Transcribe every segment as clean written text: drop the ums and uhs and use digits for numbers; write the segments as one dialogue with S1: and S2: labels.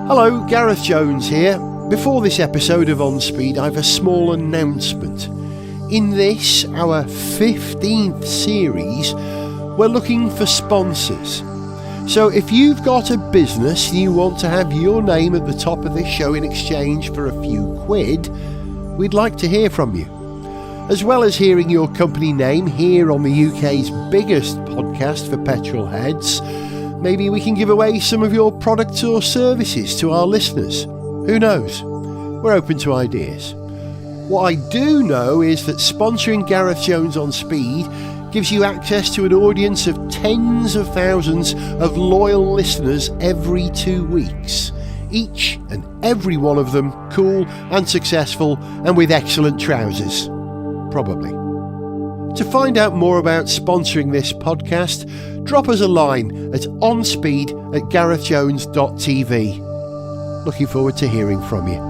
S1: Hello, Gareth Jones here. Before this episode of On Speed, I've a small announcement. In this, our 15th series, we're looking for sponsors. So if you've got a business and you want to have your name at the top of this show in exchange for a few quid, we'd like to hear from you. As well as hearing your company name here on the UK's biggest podcast for petrol heads, maybe we can give away some of your products or services to our listeners. Who knows? We're open to ideas. What I do know is that sponsoring Gareth Jones on Speed gives you access to an audience of tens of thousands of loyal listeners every 2 weeks. Each and every one of them cool and successful and with excellent trousers. Probably. To find out more about sponsoring this podcast, drop us a line at onspeed@garethjones.tv. Looking forward to hearing from you.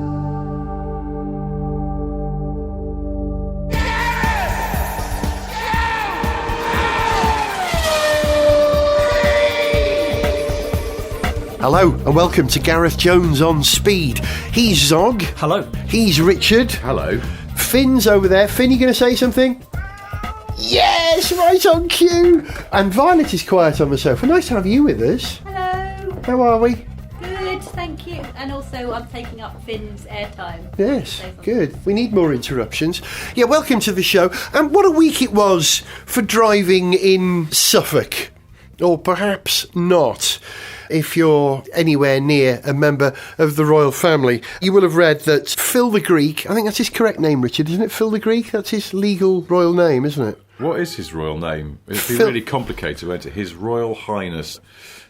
S1: Hello and welcome to Gareth Jones on Speed. He's Zog.
S2: Hello.
S1: He's Richard.
S3: Hello.
S1: Finn's over there. Finn, you going to say something? Yes, right on cue. And Violet is quiet on the sofa. Nice to have you with us.
S4: Hello.
S1: How are we?
S4: Good, thank you. And also, I'm taking up Finn's airtime.
S1: Yes, good. We need more interruptions. Yeah, welcome to the show. And what a week it was for driving in Suffolk. Or perhaps not. If you're anywhere near a member of the royal family, you will have read that Phil the Greek, I think that's his correct name, Richard, isn't it? Phil the Greek? That's his legal royal name, isn't it?
S3: What is his royal name? It'd be really complicated, won't it? His Royal Highness,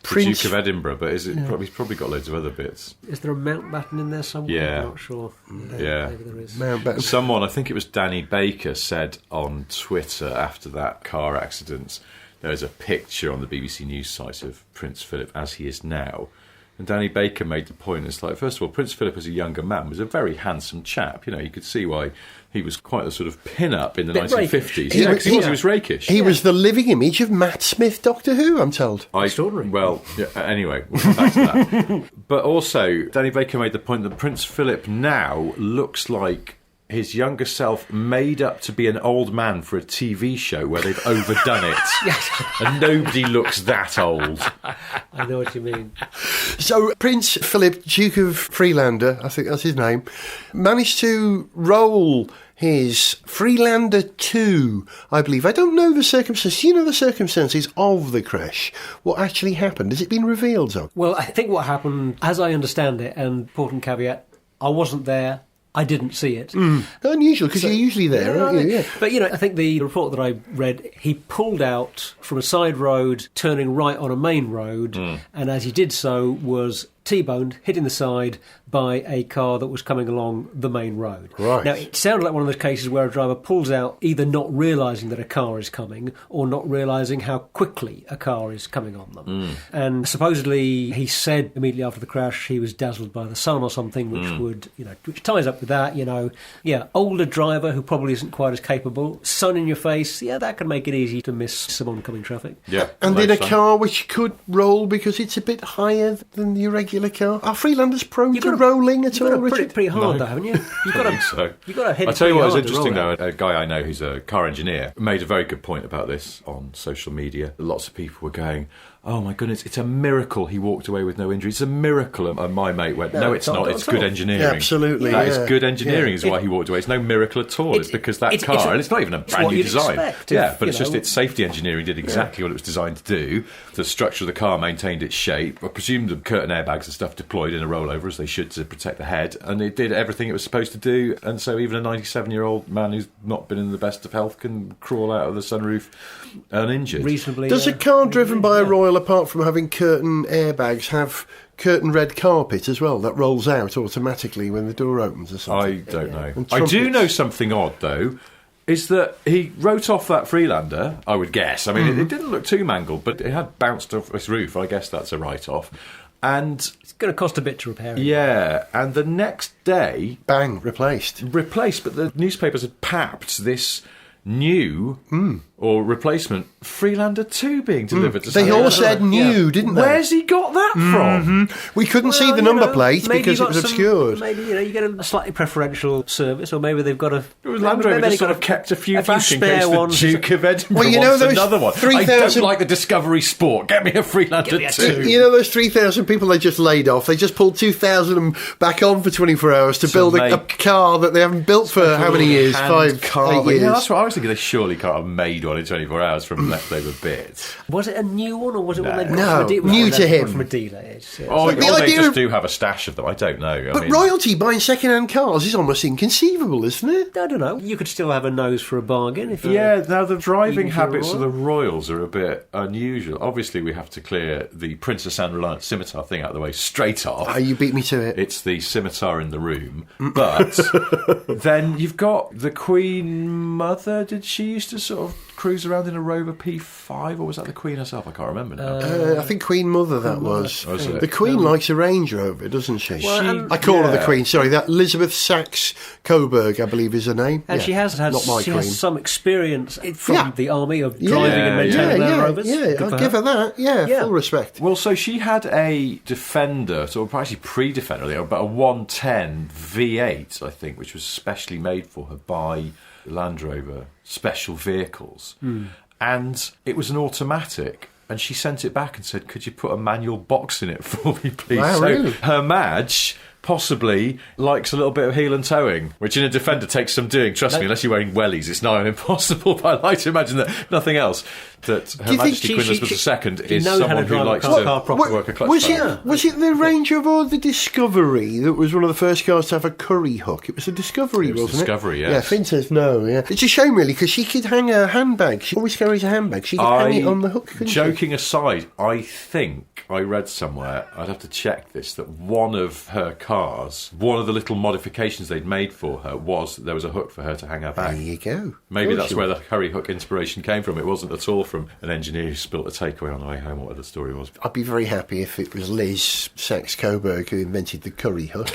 S3: the Duke of Edinburgh, but is it? Yeah. He's probably got loads of other bits.
S2: Is there a Mountbatten in there somewhere?
S3: Yeah.
S2: I'm not sure.
S3: Yeah.
S2: Maybe there is.
S1: Mountbatten.
S3: Someone, I think it was Danny Baker, said on Twitter after that car accident, there's a picture on the BBC News site of Prince Philip as he is now. And Danny Baker made the point, it's like, first of all, Prince Philip as a younger man was a very handsome chap. You know, you could see why he was quite a sort of pin-up in the 1950s.
S1: He
S3: was rakish.
S1: He was the living image of Matt Smith, Doctor Who, I'm told.
S2: Extraordinary.
S3: Well, yeah, anyway, we'll come back to that. But also, Danny Baker made the point that Prince Philip now looks like his younger self made up to be an old man for a TV show where they've overdone it.
S2: Yes.
S3: And nobody looks that old.
S2: I know what you mean.
S1: So Prince Philip, Duke of Freelander, I think that's his name, managed to roll his Freelander 2, I believe. I don't know the circumstances. You know the circumstances of the crash. What actually happened? Has it been revealed, Zog?
S2: Well, I think what happened, as I understand it, and important caveat, I wasn't there. I didn't see it.
S1: Unusual, because you're usually there, aren't you? Yeah.
S2: But, you know, I think the report that I read, he pulled out from a side road, turning right on a main road, and as he did so was T-boned, hit in the side by a car that was coming along the main road.
S1: Right.
S2: Now, it sounded like one of those cases where a driver pulls out either not realising that a car is coming or not realising how quickly a car is coming on them. And supposedly he said immediately after the crash he was dazzled by the sun or something, which would, you know, which ties up with that, you know. Yeah, older driver who probably isn't quite as capable, sun in your face, yeah, that can make it easy to miss some oncoming traffic.
S3: Yeah.
S1: And in a car which could roll because it's a bit higher than the irregular car. Are Freelanders prone to rolling at all, Richard?
S2: Pretty hard, though, haven't you? You've got to,
S3: so.
S2: You've got to hit
S3: I'll
S2: it
S3: tell you what
S2: pretty
S3: was
S2: hard
S3: interesting,
S2: to roll
S3: though. A guy I know who's a car engineer made a very good point about this on social media. Lots of people were going, oh my goodness, it's a miracle he walked away with no injuries. It's a miracle. And my mate went, no, it's not. It's good engineering.
S1: Yeah, absolutely.
S3: That is good engineering is why he walked away. It's no miracle at all. It's because that car, and it's not even a brand new design. But it's just its safety engineering did exactly what it was designed to do. The structure of the car maintained its shape. I presume the curtain airbags and stuff deployed in a rollover as they should to protect the head. And it did everything it was supposed to do. And so even a 97-year-old man who's not been in the best of health can crawl out of the sunroof uninjured.
S2: Reasonably.
S1: Does a car driven by a royal, apart from having curtain airbags, have curtain red carpet as well that rolls out automatically when the door opens or something?
S3: I don't know. I do know something odd, though, is that he wrote off that Freelander, I would guess. I mean, it didn't look too mangled, but it had bounced off its roof. I guess that's a write-off. And
S2: it's going to cost a bit to repair it.
S3: Yeah, and the next day...
S1: Bang, replaced.
S3: But the newspapers had papped this new or replacement Freelander 2 being delivered to
S1: They all said new, didn't they?
S3: Where's he got that from?
S1: We couldn't see the number plate because it was obscured.
S2: Maybe you get a slightly preferential service, or maybe they've got a...
S3: Land Rover just sort of kept a few back in case the Duke of Edinburgh
S1: well,
S3: wants another one.
S1: 3,
S3: I don't like the Discovery Sport. Get me a Freelander 2.
S1: You know those 3,000 people they just laid off? They just pulled 2,000 of them back on for 24 hours to build a car that they haven't built for how many years? 8 years.
S3: Yeah, that's what I was thinking. They surely can't have made one in 24 hours from leftover bits.
S2: Was it a new one, or was it one they got
S1: No,
S2: from a dealer?
S1: new to him.
S2: From a dealer.
S3: Or they just do have a stash of them. I don't know.
S1: But royalty buying second-hand cars is almost inconceivable, isn't it?
S2: I don't know. You could still have a nose for a bargain.
S3: Now the driving habits of the royals are a bit unusual. Obviously, we have to clear the Princess Anne Reliant scimitar thing out of the way straight off.
S1: Oh, you beat me to it.
S3: It's the scimitar in the room. But then you've got the Queen Mother. Did she used to sort of cruise around in a Rover P5, or was that the Queen herself? I can't remember now.
S1: I think Queen Mother that was.
S3: it?
S1: The Queen likes a Range Rover, doesn't she?
S2: Well,
S1: I call her the Queen. Sorry, that Elizabeth Sachs Coburg, I believe, is her name.
S2: And she has had some experience from the army of driving and maintaining Land Rovers.
S1: I'll give her that. Yeah, full respect.
S3: Well, so she had a Defender, sort of actually pre-Defender, but a 110 V8, I think, which was specially made for her by Land Rover Special Vehicles. And it was an automatic. And she sent it back and said, could you put a manual box in it for me, please?
S1: Wow,
S3: so
S1: really?
S3: Her Madge possibly likes a little bit of heel and towing, which in a Defender takes some doing. Trust me, unless you're wearing wellies, it's nigh on impossible. But I like to imagine that nothing else. That Her Majesty Queen Elizabeth II is someone who likes to work a clutch
S1: was it the Range Rover or the Discovery that was one of the first cars to have a curry hook? It was a Discovery, wasn't it?
S3: Discovery, yes.
S1: Yeah, Finn says no, yeah. It's a shame, really, because she could hang her handbag. She always carries a handbag. She could hang it on the hook, couldn't
S3: Joking aside, I think I read somewhere, I'd have to check this, that one of her cars, one of the little modifications they'd made for her was that there was a hook for her to hang her bag.
S1: There you go.
S3: Maybe that's where the curry hook inspiration came from. It wasn't at all from an engineer who spilt a takeaway on the way home, whatever the story was.
S1: I'd be very happy if it was Liz Sachs Coburg who invented the curry hook.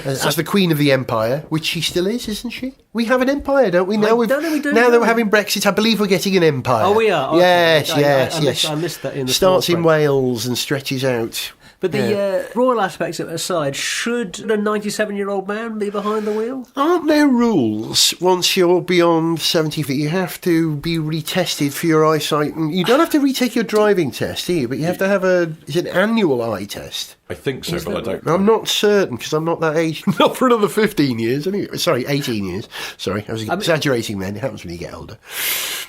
S1: as the Queen of the Empire, which she still is, isn't she? We have an empire, don't we? Now
S2: we do.
S1: Now that we're having Brexit, I believe we're getting an empire.
S2: Oh, we are? Okay.
S1: Yes.
S2: I missed that in the
S1: Starts in Wales and stretches out.
S2: But the royal aspects of it aside, should a 97-year-old man be behind the wheel?
S1: Aren't there rules once you're beyond 70 that you have to be retested for your eyesight? And you don't have to retake your driving test, do you? But you have to have an annual eye test.
S3: I think so, but I don't know.
S1: I'm not certain, because I'm not that age. Not for another 15 years. Sorry, 18 years. Sorry, I was exaggerating then. It happens when you get older.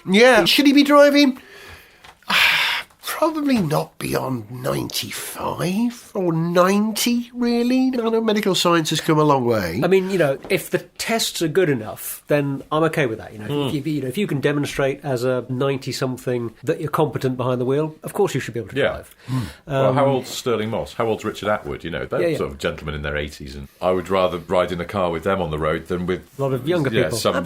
S1: Yeah, should he be driving? Probably not beyond 95 or 90, really. I know medical science has come a long way.
S2: I mean, if the tests are good enough, then I'm okay with that. If you can demonstrate as a 90-something that you're competent behind the wheel, of course you should be able to drive.
S3: Well, how old's Sterling Moss? How old's Richard Atwood? They're sort of gentlemen in their 80s, and I would rather ride in a car with them on the road than with
S2: a lot of younger people.
S3: Someone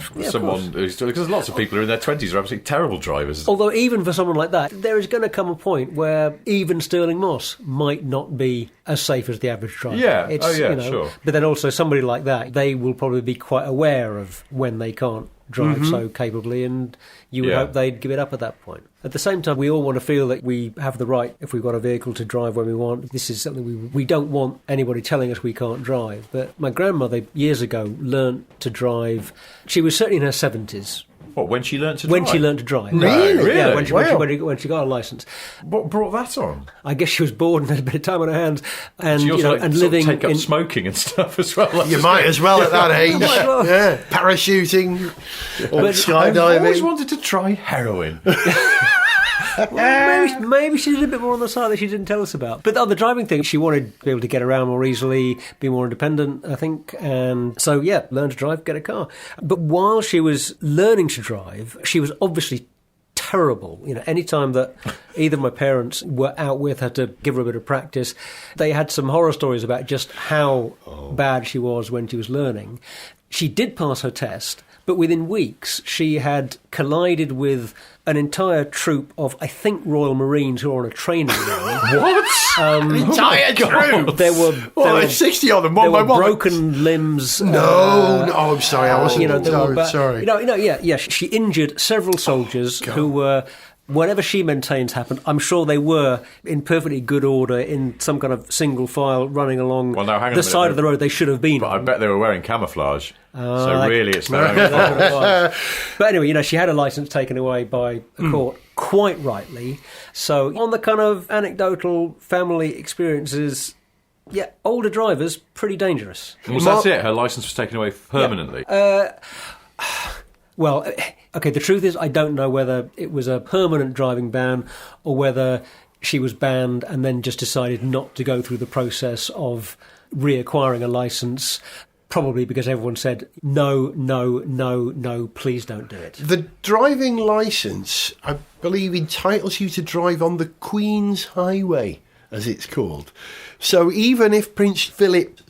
S3: who's, because lots of people who are in their 20s are absolutely terrible drivers.
S2: Although even for someone like that, there is going to come a point where even Sterling Moss might not be as safe as the average driver.
S3: Sure.
S2: But then also somebody like that, they will probably be quite aware of when they can't drive so capably, and you would hope they'd give it up at that point. At the same time, we all want to feel that we have the right, if we've got a vehicle, to drive when we want. This is something we don't want anybody telling us we can't drive. But my grandmother, years ago, learnt to drive. She was certainly in her 70s.
S3: What, when she learnt to drive?
S2: When she learnt to drive.
S1: Really?
S2: Yeah, when she got a licence.
S3: What brought that on?
S2: I guess she was bored and had a bit of time on her hands. And,
S3: she also
S2: and living
S3: take up smoking and stuff as well.
S1: You might as well at that age. Yeah, parachuting or skydiving.
S3: I've always wanted to try heroin.
S2: Well, maybe she did a bit more on the side that she didn't tell us about. But the driving thing, she wanted to be able to get around more easily, be more independent, I think. And so, learn to drive, get a car. But while she was learning to drive, she was obviously terrible. Any time that either of my parents were out with her to give her a bit of practice, they had some horror stories about just how bad she was when she was learning. She did pass her test, but within weeks she had collided with an entire troop of, I think, Royal Marines who are on a training ground.
S1: What? An entire troop?
S2: There were
S1: 60 of them,
S2: there
S1: one by
S2: were
S1: one.
S2: broken limbs.
S1: No, I'm sorry, I wasn't. Sorry.
S2: She injured several soldiers who were. Whatever she maintains happened, I'm sure they were in perfectly good order in some kind of single file running along the side of the road they should have been.
S3: But I bet they were wearing camouflage. So really it's their own fault.
S2: But anyway, she had a licence taken away by a court, quite rightly. So on the kind of anecdotal family experiences, older drivers, pretty dangerous.
S3: Was that it? Her licence was taken away permanently?
S2: Well, okay, the truth is I don't know whether it was a permanent driving ban or whether she was banned and then just decided not to go through the process of reacquiring a licence, probably because everyone said, no, please don't do it.
S1: The driving licence, I believe, entitles you to drive on the Queen's Highway, as it's called. So even if Philip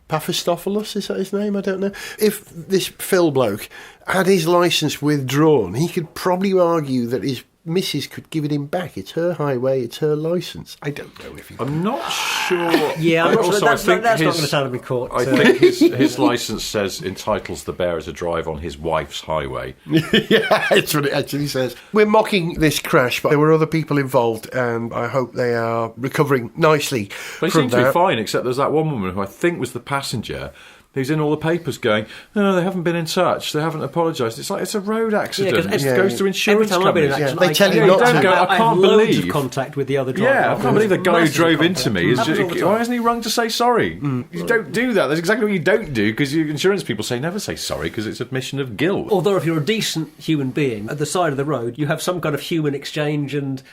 S1: Paphistopoulos, is that his name? I don't know. If this Phil bloke had his licence withdrawn, he could probably argue that his missus could give it him back. It's her highway, it's her licence. I don't know if he...
S3: I'm not sure.
S2: Yeah, I'm not sure. That's not going to stand up in court.
S3: I think his licence says entitles the bearer to drive on his wife's highway.
S1: Yeah, that's what it actually says. We're mocking this crash, but there were other people involved, and I hope they are recovering nicely.
S3: They seem to be fine, except there's that one woman who I think was the passenger who's in all the papers going, no, they haven't been in touch, they haven't apologised. It's like, it's a road accident. It goes to insurance companies.
S1: They tell you not to.
S2: I can't believe contact with the other driver.
S3: Yeah, I can't believe the guy who drove into me. Why hasn't he rung to say sorry? You don't do that. That's exactly what you don't do, because your insurance people say never say sorry, because it's admission of guilt.
S2: Although if you're a decent human being, at the side of the road, you have some kind of human exchange and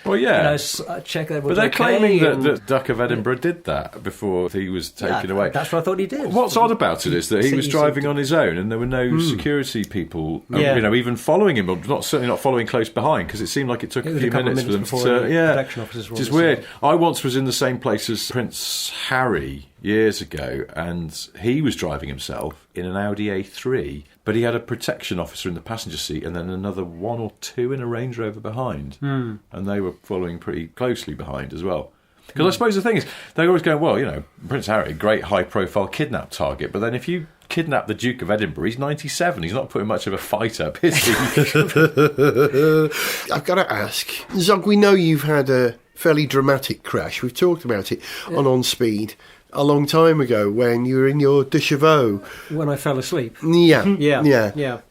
S2: check everyone's.
S3: But they're claiming that Duck of Edinburgh did that before he was taken away.
S2: That's what I thought he did.
S3: What's odd about it is that he was driving on his own and there were no security people even following him, or certainly not following close behind, because it seemed like it took a few minutes for them to
S2: protection officers were.
S3: Which is weird. I once was in the same place as Prince Harry years ago, and he was driving himself in an Audi A3, but he had a protection officer in the passenger seat and then another one or two in a Range Rover behind, and they were following pretty closely behind as well. Because I suppose the thing is, they're always going, well, Prince Harry, great high-profile kidnap target, but then if you kidnap the Duke of Edinburgh, he's 97, he's not putting much of a fight up, is he?
S1: I've got to ask, Zog, we know you've had a fairly dramatic crash. We've talked about it on Speed a long time ago when you were in your de chevaux.
S2: When I fell asleep.
S1: Yeah.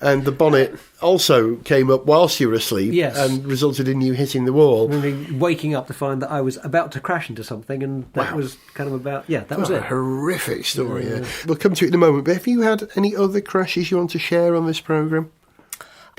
S2: And
S1: the bonnet also came up whilst you were asleep and resulted in you hitting the wall.
S2: And waking up to find that I was about to crash into something, and that was kind of about, that was it.
S1: A horrific story. We'll come to it in a moment, but have you had any other crashes you want to share on this programme?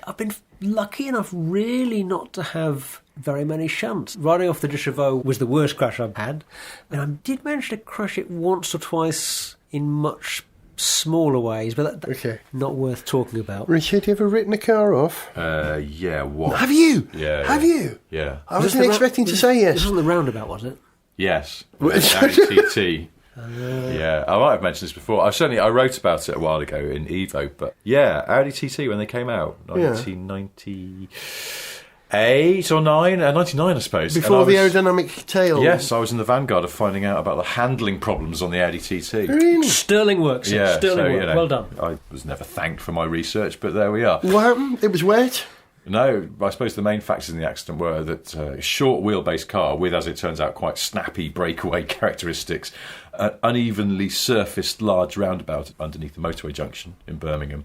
S2: I've been lucky enough really not to have very many shunts. Riding off the de chevaux was the worst crash I've had, and I did manage to crash it once or twice in much smaller ways, but that's not worth talking about.
S1: Richard, you ever written a car off?
S3: Yeah, what?
S1: Have you?
S3: Yeah.
S1: Have you?
S3: Yeah.
S1: I wasn't expecting to say yes.
S2: This wasn't the roundabout, was it?
S3: Yes. Audi TT. Yeah, I might have mentioned this before. I wrote about it a while ago in Evo, but Audi TT when they came out, 1998 or 99, I suppose.
S1: Before the aerodynamic tail.
S3: Yes, I was in the vanguard of finding out about the handling problems on the Audi TT.
S1: Really?
S2: Sterling work, sir.
S3: Yeah,
S2: Sterling work. Well done.
S3: I was never thanked for my research, but there we are.
S1: What happened? It was wet?
S3: No, I suppose the main factors in the accident were that a short wheelbase car with, as it turns out, quite snappy breakaway characteristics, an unevenly surfaced large roundabout underneath the motorway junction in Birmingham,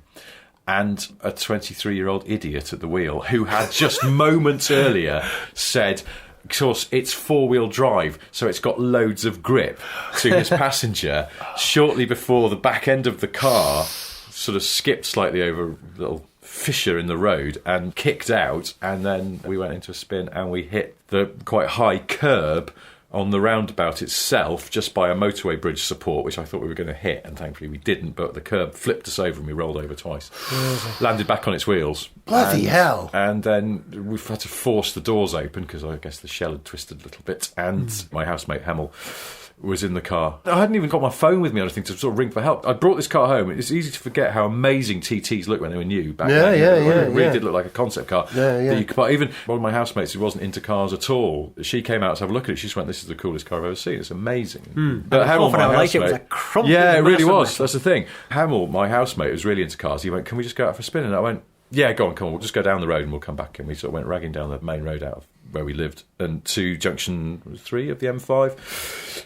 S3: and a 23-year-old idiot at the wheel who had just moments earlier said, of course, it's four-wheel drive, so it's got loads of grip, to his passenger shortly before the back end of the car sort of skipped slightly over a little fissure in the road and kicked out, and then we went into a spin and we hit the quite high curb on the roundabout itself just by a motorway bridge support, which I thought we were going to hit, and thankfully we didn't, but the curb flipped us over and we rolled over twice. Landed back on its wheels.
S1: Bloody hell.
S3: And then we've had to force the doors open because I guess the shell had twisted a little bit, and my housemate Hemel was in the car. I hadn't even got my phone with me or anything to sort of ring for help. I brought this car home. It's easy to forget how amazing TTs looked when they were new back then. It really did look like a concept car. That you could buy. Even one of my housemates who wasn't into cars at all, she came out to have a look at it. She just went, "This is the coolest car I've ever seen. It's amazing."
S2: But half an hour later, it was a crumpled.
S3: Yeah, it really was. That's the thing. Hamill, my housemate, was really into cars. He went, "Can we just go out for a spin?" And I went, "Yeah, go on, come on. We'll just go down the road and we'll come back." And we sort of went ragging down the main road out of where we lived and to junction 3 of the M5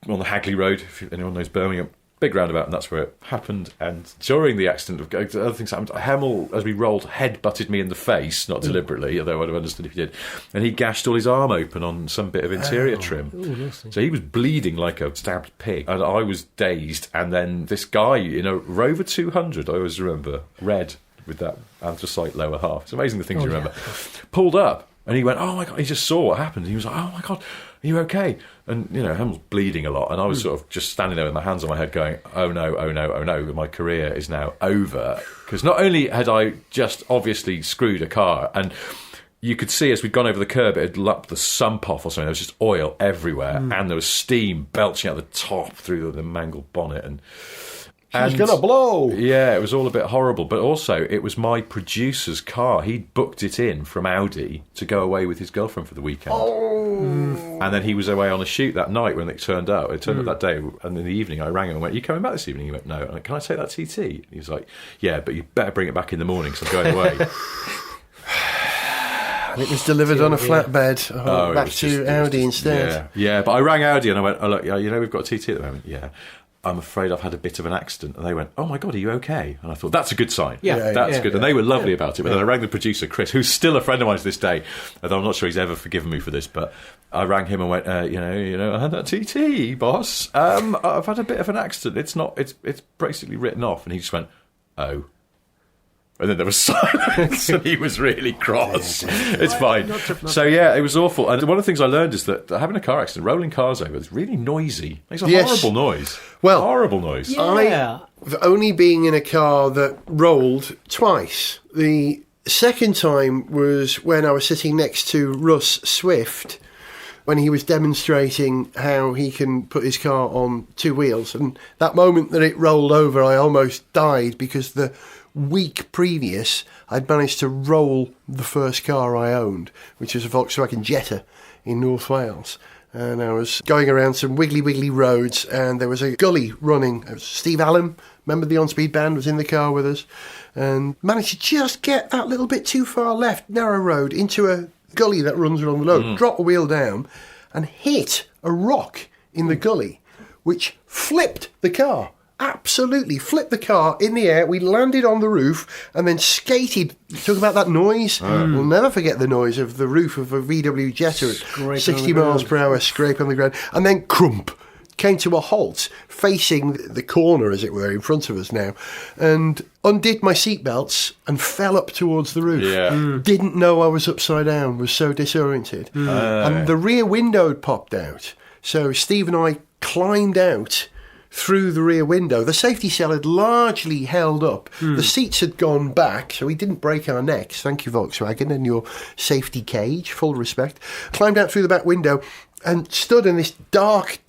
S3: on the Hagley Road, if anyone knows Birmingham. Big roundabout, and that's where it happened. And during the accident, other things happened. Hamill, as we rolled, head-butted me in the face, not deliberately, although I'd have understood if he did. And he gashed all his arm open on some bit of interior trim. So he was bleeding like a stabbed pig. And I was dazed. And then this guy in a Rover 200, I always remember, red with that anthracite lower half. It's amazing the things you remember. Pulled up. And he went, "Oh my God," he just saw what happened. He was like, "Oh my God, are you okay?" And, Hamill's bleeding a lot. And I was sort of just standing there with my hands on my head going, "Oh no, oh no, oh no, my career is now over." Because not only had I just obviously screwed a car, and you could see as we'd gone over the curb, it had lapped the sump off or something. There was just oil everywhere. And there was steam belching out the top through the mangled bonnet. And
S1: She's going to blow.
S3: Yeah, it was all a bit horrible. But also, it was my producer's car. He'd booked it in from Audi to go away with his girlfriend for the weekend. And then he was away on a shoot that night when it turned out. It turned up that day. And in the evening, I rang him and went, "Are you coming back this evening?" He went, "No." I went, "Can I take that TT?" He was like, "Yeah, but you better bring it back in the morning because I'm going away."
S1: And it was delivered on a flatbed back to Audi instead.
S3: Yeah, but I rang Audi and I went, "Oh, look, we've got a TT at the moment." "Yeah. I'm afraid I've had a bit of an accident." And they went, "Oh my God, are you okay?" And I thought, that's a good sign. That's good. And they were lovely about it. But then I rang the producer, Chris, who's still a friend of mine to this day, although I'm not sure he's ever forgiven me for this, but I rang him and went, I had that TT, boss. I've had a bit of an accident. It's basically written off. And he just went, "Oh." And then there was silence, and he was really cross. It's fine. So, it was awful. And one of the things I learned is that having a car accident, rolling cars over, is really noisy. It makes a horrible noise.
S1: Well,
S3: horrible noise.
S2: Yeah.
S1: I've only been in a car that rolled twice. The second time was when I was sitting next to Russ Swift, when he was demonstrating how he can put his car on 2 wheels. And that moment that it rolled over, I almost died because the week previous, I'd managed to roll the first car I owned, which was a Volkswagen Jetta in North Wales. And I was going around some wiggly roads, and there was a gully running. Steve Allen, member of the On-Speed band, was in the car with us, and managed to just get that little bit too far left, narrow road, into a gully that runs along the road, drop the wheel down, and hit a rock in the gully, which flipped the car. Absolutely flipped the car in the air. We landed on the roof and then skated. Talk about that noise. We'll never forget the noise of the roof of a VW Jetta at 60 miles per hour, scrape on the ground, and then crump. Came to a halt, facing the corner, as it were, in front of us now, and undid my seatbelts and fell up towards the roof. Didn't know I was upside down, was so disoriented. And the rear window had popped out. So Steve and I climbed out through the rear window. The safety cell had largely held up. The seats had gone back, so we didn't break our necks. Thank you, Volkswagen, and your safety cage. Full respect. Climbed out through the back window and stood in this dark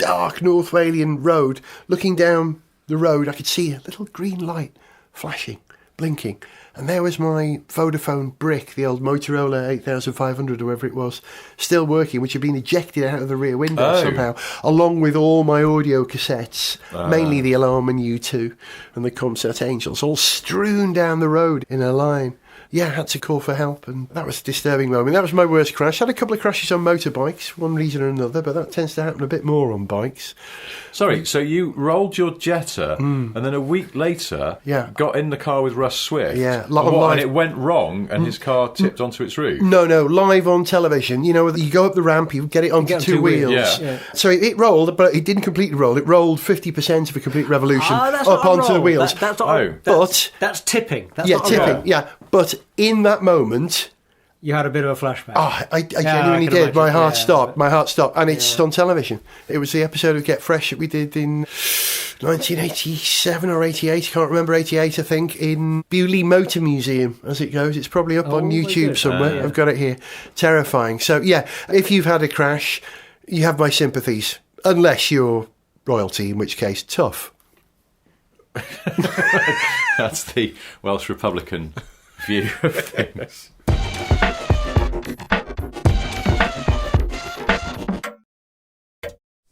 S1: North Walian road. Looking down the road, I could see a little green light flashing, blinking. And there was my Vodafone brick, the old Motorola 8500 or whatever it was, still working, which had been ejected out of the rear window somehow, along with all my audio cassettes, mainly the Alarm and U2 and the Comsat Angels, all strewn down the road in a line. Yeah, I had to call for help, and that was a disturbing moment. That was my worst crash. I had a couple of crashes on motorbikes, one reason or another, but that tends to happen a bit more on bikes.
S3: Sorry, so you rolled your Jetta, and then a week later got in the car with Russ Swift.
S1: Yeah.
S3: And it went wrong, and his car tipped onto its roof.
S1: No, live on television. You know, you go up the ramp, you get it onto two wheels.
S3: Yeah.
S1: So it rolled, but it didn't completely roll. It rolled 50% of a complete revolution up onto the wheels.
S2: That's tipping. That's
S1: tipping. Yeah, but in that moment,
S2: you had a bit of a flashback.
S1: Oh, I genuinely did. Imagine. My heart stopped. My heart stopped. And it's on television. It was the episode of Get Fresh that we did in 1987 or 88. I can't remember. 88, I think, in Bewley Motor Museum, as it goes. It's probably up on YouTube somewhere. I've got it here. Terrifying. So, yeah, if you've had a crash, you have my sympathies. Unless you're royalty, in which case, tough.
S3: That's the Welsh Republican view of things.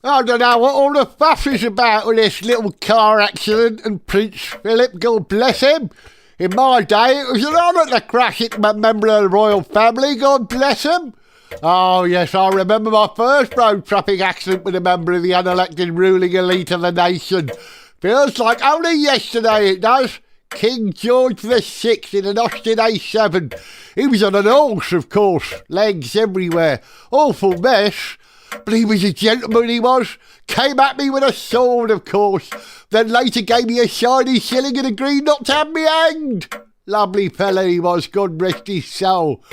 S1: I don't know what all the fuss is about with this little car accident and Prince Philip, God bless him. In my day, it was an honour to crash into a member of the royal family, God bless him. Oh, yes, I remember my first road traffic accident with a member of the unelected ruling elite of the nation. Feels like only yesterday, it does. King George VI in an Austin A7. He was on an horse, of course, legs everywhere. Awful mess. But he was a gentleman, he was. Came at me with a sword, of course. Then later gave me a shiny shilling and agreed not to have me hanged. Lovely fella he was, God rest his soul.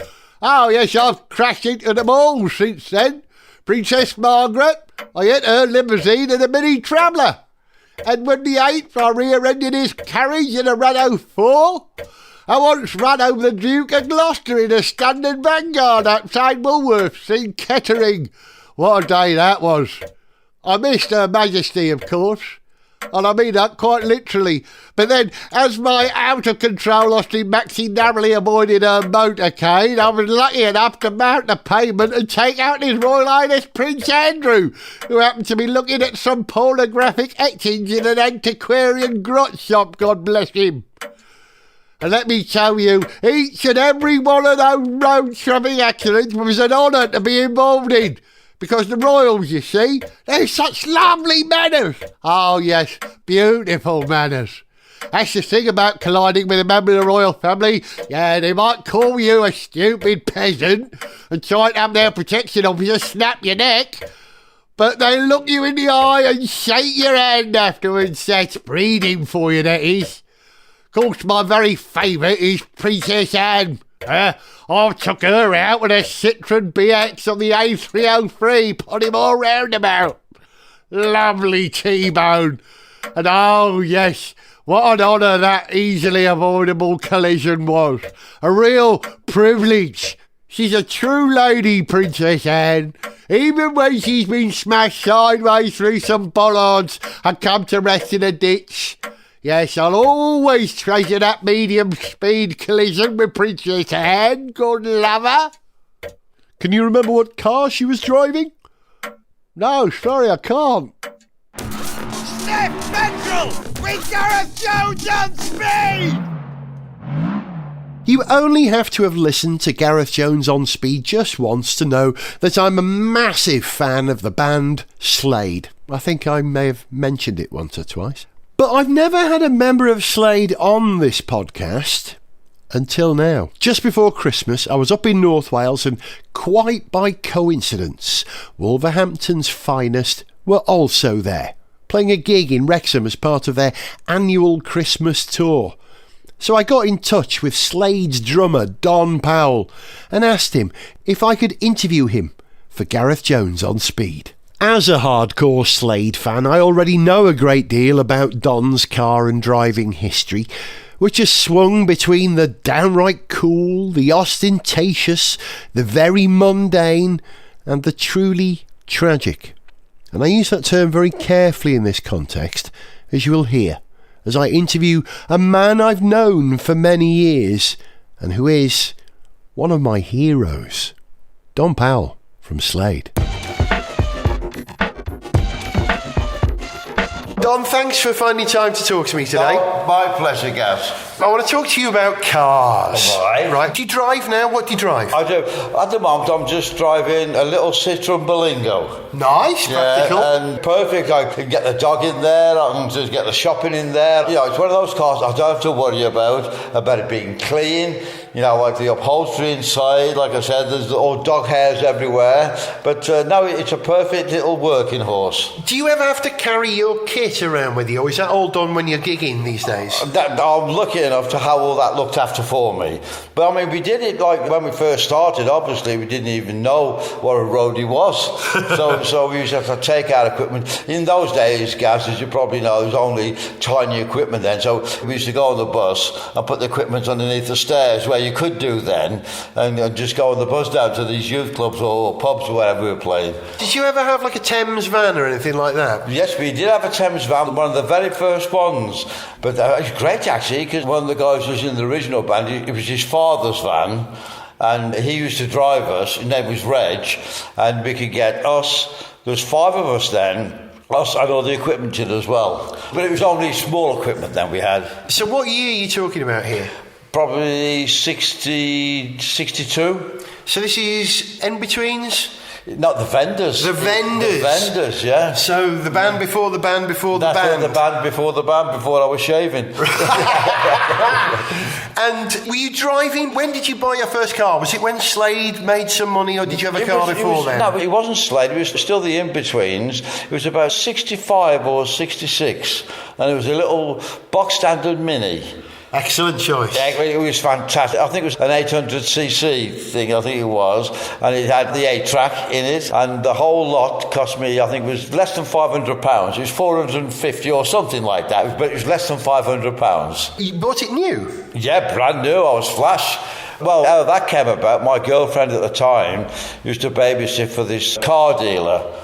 S1: Oh, yes, I've crashed into them all since then. Princess Margaret, I hit her limousine and a mini traveller. Edward VIII, I rear-ended his carriage in a Renault 4. I once ran over the Duke of Gloucester in a standard vanguard outside Woolworths in Kettering. What a day that was. I missed Her Majesty, of course. And I mean that quite literally. But then, as my out-of-control Austin Maxi narrowly avoided her motorcade, I was lucky enough to mount the pavement and take out His Royal Highness Prince Andrew, who happened to be looking at some pornographic etchings in an antiquarian grot shop, God bless him. And let me tell you, each and every one of those road traffic accidents was an honour to be involved in. Because the royals, you see, they're such lovely manners. Oh, yes, beautiful manners. That's the thing about colliding with a member of the royal family. Yeah, they might call you a stupid peasant and try to have their protection officer snap your neck, but they look you in the eye and shake your hand afterwards. That's breeding for you, that is. Of course, my very favourite is Princess Anne. I took her out with a Citroen BX on the A303, Ponymore roundabout. Lovely T-bone. And oh yes, what an honour that easily avoidable collision was. A real privilege. She's a true lady, Princess Anne. Even when she's been smashed sideways through some bollards and come to rest in a ditch. Yes, I'll always treasure that medium-speed collision with Princess Anne, good lover. Can you remember what car she was driving? No, sorry, I can't.
S5: Step Central with Gareth Jones on Speed!
S1: You only have to have listened to Gareth Jones on Speed just once to know that I'm a massive fan of the band Slade. I think I may have mentioned it once or twice. But I've never had a member of Slade on this podcast until now. Just before Christmas, I was up in North Wales and quite by coincidence, Wolverhampton's finest were also there, playing a gig in Wrexham as part of their annual Christmas tour. So I got in touch with Slade's drummer, Don Powell, and asked him if I could interview him for Gareth Jones on Speed. As a hardcore Slade fan, I already know a great deal about Don's car and driving history, which has swung between the downright cool, the ostentatious, the very mundane, and the truly tragic. And I use that term very carefully in this context, as you will hear, as I interview a man I've known for many years, and who is one of my heroes, Don Powell from Slade. Don, thanks for finding time to talk to me today.
S6: Oh, my pleasure, Gaz.
S1: I want to talk to you about cars.
S6: Right.
S1: Do you drive now? What do you drive?
S6: I do. At the moment, I'm just driving a little Citroen Berlingo.
S1: Nice, practical.
S6: And perfect. I can get the dog in there. I can just get the shopping in there. You know, it's one of those cars I don't have to worry about it being clean. You know, like the upholstery inside. Like I said, there's all dog hairs everywhere. But no, it's a perfect little working horse.
S1: Do you ever have to carry your kit around with you, or is that all done when you're gigging these days?
S6: I'm lucky enough to have all that looked after for me. But I mean, we did it like when we first started. Obviously, we didn't even know what a roadie was. so we used to have to take out equipment. In those days, Gaz, as you probably know, there was only tiny equipment then. So we used to go on the bus and put the equipment underneath the stairs where you could do then, and just go on the bus down to these youth clubs or pubs or wherever we were playing.
S1: Did you ever have like a Thames van or anything like that?
S6: Yes, we did have a Thames van, one of the very first ones. But it was great actually, because one of the guys who was in the original band, it was his father's van, and he used to drive us. His name was Reg, and we could get us. There was 5 of us then. Us and all the equipment in as well. But it was only small equipment then we had.
S1: So what year are you talking about here?
S6: Probably 62.
S1: So this is In-Betweens?
S6: Not the Vendors.
S1: The Vendors.
S6: The Vendors, yeah.
S1: So the band before the band before the band.
S6: The band before the band before I was shaving.
S1: And were you driving? When did you buy your first car? Was it when Slade made some money, or did you have a car before then?
S6: No, it wasn't Slade. It was still the In-Betweens. It was about 65 or 66. And it was a little box standard Mini.
S1: Excellent choice.
S6: Yeah, it was fantastic. I think it was an 800cc thing, I think it was. And it had the 8-track in it. And the whole lot cost me, I think it was less than £500. It was 450 or something like that. But it was less than £500.
S1: You bought it new?
S6: Yeah, brand new. I was flash. Well, how that came about, my girlfriend at the time used to babysit for this car dealer.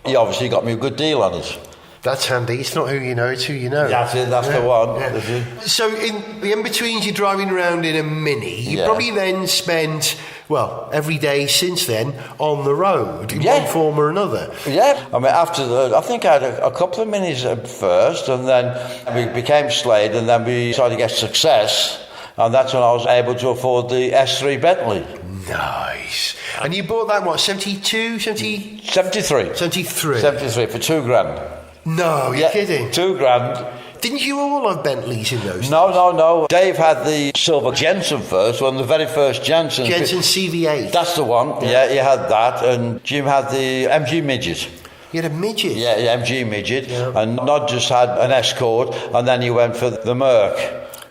S6: He obviously got me a good deal on it.
S1: That's handy. It's not who you know, it's who you know.
S6: That's it, that's the one.
S1: Yeah. So in the In-Betweens, you're driving around in a Mini. You probably then spent, well, every day since then on the road in one form or another.
S6: Yeah. I mean, after I think I had a couple of Minis at first, and then we became Slade, and then we started to get Success, and that's when I was able to afford the S3 Bentley.
S1: Nice. And you bought that, what, 72, 70?
S6: 73.
S1: 73.
S6: 73 for £2,000.
S3: No, you're kidding.
S6: £2,000.
S3: Didn't you all have Bentleys in those days?
S6: No. Dave had the silver Jensen first, one of the very first Jensens.
S3: Jensen CV8.
S6: That's the one. Yeah, he had that. And Jim had the MG Midget.
S3: You had a midget?
S6: Yeah, MG Midget. Yeah. And Nod just had an Escort, and then he went for the Merc,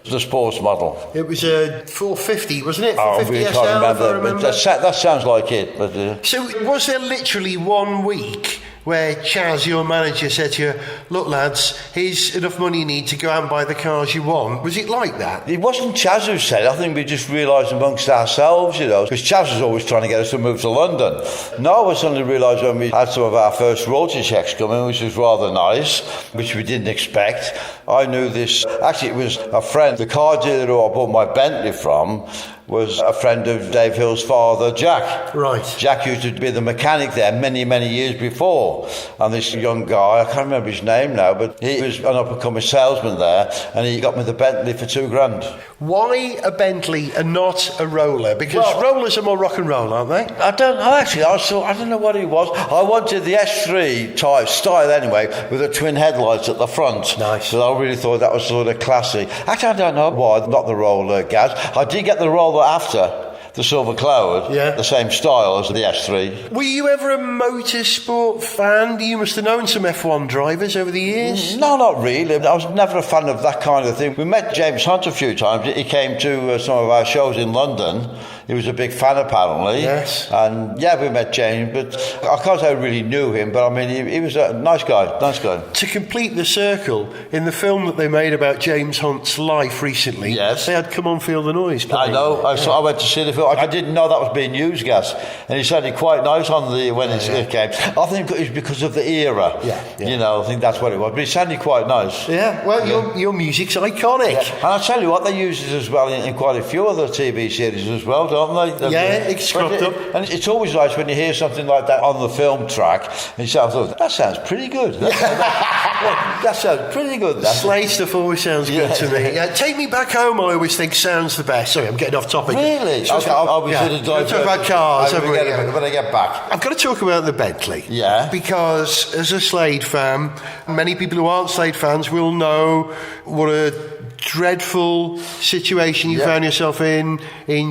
S6: the sports model.
S3: It was a 450, wasn't it?
S6: 450
S3: SL,
S6: can't remember.
S3: remember.
S6: That sounds like it. But
S3: So was there literally 1 week where Chaz, your manager, said to you, look lads, here's enough money you need to go out and buy the cars you want? Was it like that?
S6: It wasn't Chaz who said it. I think we just realised amongst ourselves, because Chaz was always trying to get us to move to London. No, we suddenly realised when we had some of our first royalty checks coming, which was rather nice, which we didn't expect. I knew this. Actually, it was a friend, the car dealer who I bought my Bentley from, was a friend of Dave Hill's father, Jack.
S3: Right.
S6: Jack used to be the mechanic there many, many years before. And this young guy, I can't remember his name now, but he was an up-and-coming salesman there, and he got me the Bentley for £2,000.
S3: Why a Bentley and not a roller? Because rollers are more rock and roll, aren't they?
S6: I don't know, actually. I don't know what it was. I wanted the S3 type style anyway, with the twin headlights at the front.
S3: Nice.
S6: So I really thought that was sort of classy. Actually, I don't know why, not the roller, Gaz. I did get the roller after the Silver Cloud, the same style as the S3.
S3: Were you ever a motorsport fan? You must have known some F1 drivers over the years.
S6: No, not really. I was never a fan of that kind of thing. We met James Hunt a few times. He came to some of our shows in London. He was a big fan, apparently.
S3: Yes.
S6: And we met James, but I can't say I really knew him, but I mean, he was a nice guy.
S3: To complete the circle, in the film that they made about James Hunt's life recently, they had Come On Feel the Noise playing.
S6: I know. I went to see the film. I didn't know that was being used, Gas. And he sounded quite nice on when it came. I think it was because of the era. I think that's what it was. But it sounded quite nice.
S3: Yeah, well, your music's iconic.
S6: Yeah. And I'll tell you what, they use it as well in quite a few other TV series as well, don't they?
S3: It's cropped up.
S6: And it's always nice when you hear something like that on the film track, and you say, that sounds pretty good. That sounds pretty good.
S3: Slade stuff always sounds good to me. Take Me Back Home, I always think sounds the best. Sorry, I'm getting off topic.
S6: Really?
S3: So
S6: I'll be sort of
S3: talk about cars.
S6: When I get back.
S3: I've got to talk about the Bentley.
S6: Yeah.
S3: Because as a Slade fan, many people who aren't Slade fans will know what a dreadful situation you found yourself in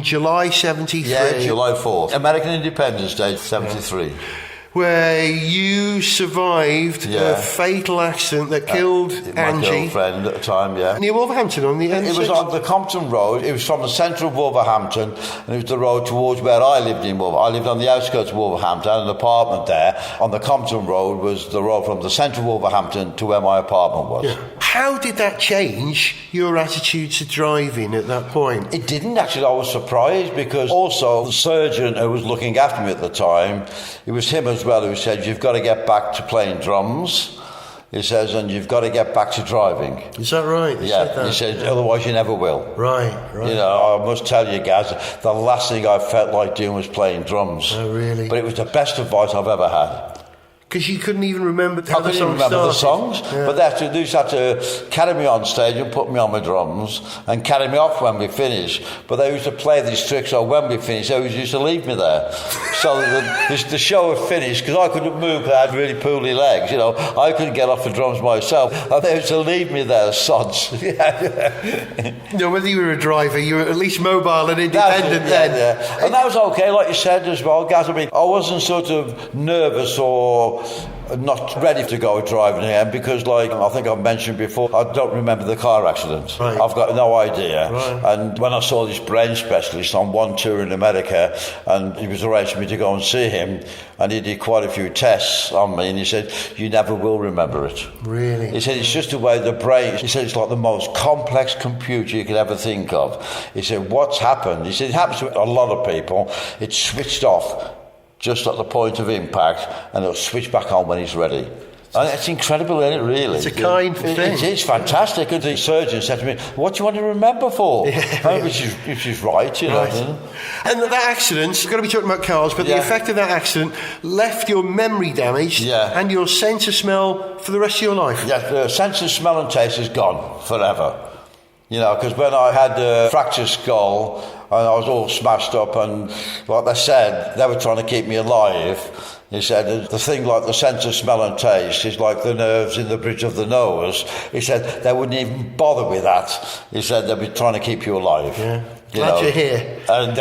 S3: July 73.
S6: Yeah, July 4th. American Independence Day, 73.
S3: Where you survived a fatal accident that killed
S6: my
S3: Angie.
S6: girlfriend at the time,
S3: Near Wolverhampton on the end.
S6: It was on the Compton Road. It was from the centre of Wolverhampton, and it was the road towards where I lived in Wolverhampton. I lived on the outskirts of Wolverhampton, had an apartment there. On the Compton Road was the road from the centre of Wolverhampton to where my apartment was.
S3: Yeah.
S1: How did that change your attitude to driving at that point?
S6: It didn't actually. I was surprised because also the surgeon who was looking after me at the time, it was him as well who said, you've got to get back to playing drums. He says, and you've got to get back to driving.
S1: Is that right?
S6: He said, otherwise you never will.
S1: Right.
S6: You know, I must tell you guys, the last thing I felt like doing was playing drums.
S1: Oh, really?
S6: But it was the best advice I've ever had.
S1: Because you couldn't even remember how the
S6: I couldn't
S1: song
S6: even remember
S1: started.
S6: the songs, but they used to have to carry me on stage and put me on my drums and carry me off when we finished. But they used to play these tricks, so when we finished, they always used to leave me there. So the show had finished, because I couldn't move, because I had really poorly legs, you know. I couldn't get off the drums myself, and they used to leave me there, sods.
S1: No, whether you were a driver, you were at least mobile and independent then.
S6: Yeah. And that was okay, like you said as well, Gaz. I mean, I wasn't sort of nervous or not ready to go driving again because, like I think I've mentioned before, I don't remember the car accident.
S1: Right.
S6: I've got no idea.
S1: Right.
S6: And when I saw this brain specialist on one tour in America, and he was arranged for me to go and see him, and he did quite a few tests on me, and he said, you never will remember it.
S1: Really?
S6: He said, it's just the way the brain, he said, it's like the most complex computer you could ever think of. He said, what's happened? He said, it happens to a lot of people. It's switched off just at the point of impact, and it'll switch back on when he's ready. And it's incredible, isn't it, really?
S1: It's a kind thing.
S6: It is fantastic. And the surgeon said to me, what do you want to remember for? Which is right, you know.
S1: And that accident, we've got to be talking about cars, but the effect of that accident left your memory damaged and your sense of smell for the rest of your life.
S6: Yeah, the sense of smell and taste is gone forever. You know, because when I had a fractured skull and I was all smashed up, and like they said, they were trying to keep me alive. He said, the thing like the sense of smell and taste is like the nerves in the bridge of the nose. He said, they wouldn't even bother with that. He said, they'd be trying to keep you alive.
S1: Yeah. Glad you're here.
S6: And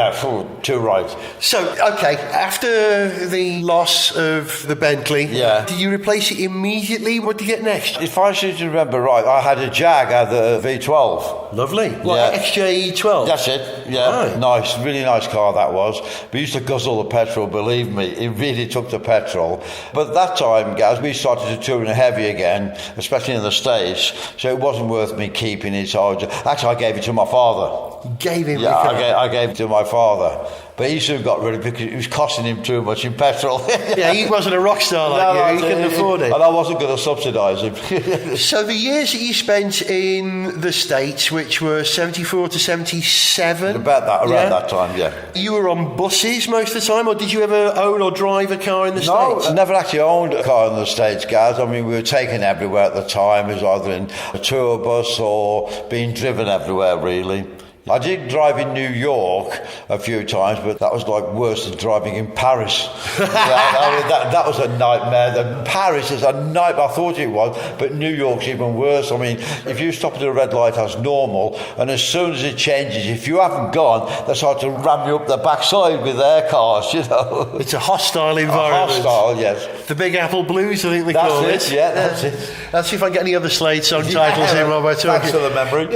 S6: too right.
S1: So, okay, after the loss of the Bentley, did you replace it immediately? What did you get next?
S6: If I should remember right, I had a Jag, I had the V12.
S1: Lovely. What, XJ12?
S6: That's it, yeah. Right. Nice, really nice car that was. We used to guzzle the petrol, believe me. It really took the petrol. But at that time, guys, we started to tour in heavy again, especially in the States, so it wasn't worth me keeping it. So actually, I gave it to my father.
S1: You gave him
S6: I gave it to my father. But he soon got rid of it because it was costing him too much in petrol.
S1: Yeah, he wasn't a rock star like you. He couldn't afford it.
S6: And I wasn't going to subsidise him.
S1: So the years that you spent in the States, which were 74 to 77?
S6: About that, around that time, yeah.
S1: You were on buses most of the time, or did you ever own or drive a car in the States?
S6: No, I never actually owned a car in the States, guys. I mean, we were taken everywhere at the time. It was either in a tour bus or being driven everywhere, really. I did drive in New York a few times, but that was like worse than driving in Paris. That was a nightmare. Paris is a nightmare. I thought it was, but New York's even worse. I mean, if you stop at a red light as normal, and as soon as it changes, if you haven't gone, they start to ram you up the backside with their cars, you know.
S1: It's a hostile environment.
S6: Hostile, yes.
S1: The Big Apple Blues, I think they call it.
S6: That's it, yeah, that's it.
S1: Let's see if I can get any other Slade song titles in while we're talking.
S6: Thanks for the memory.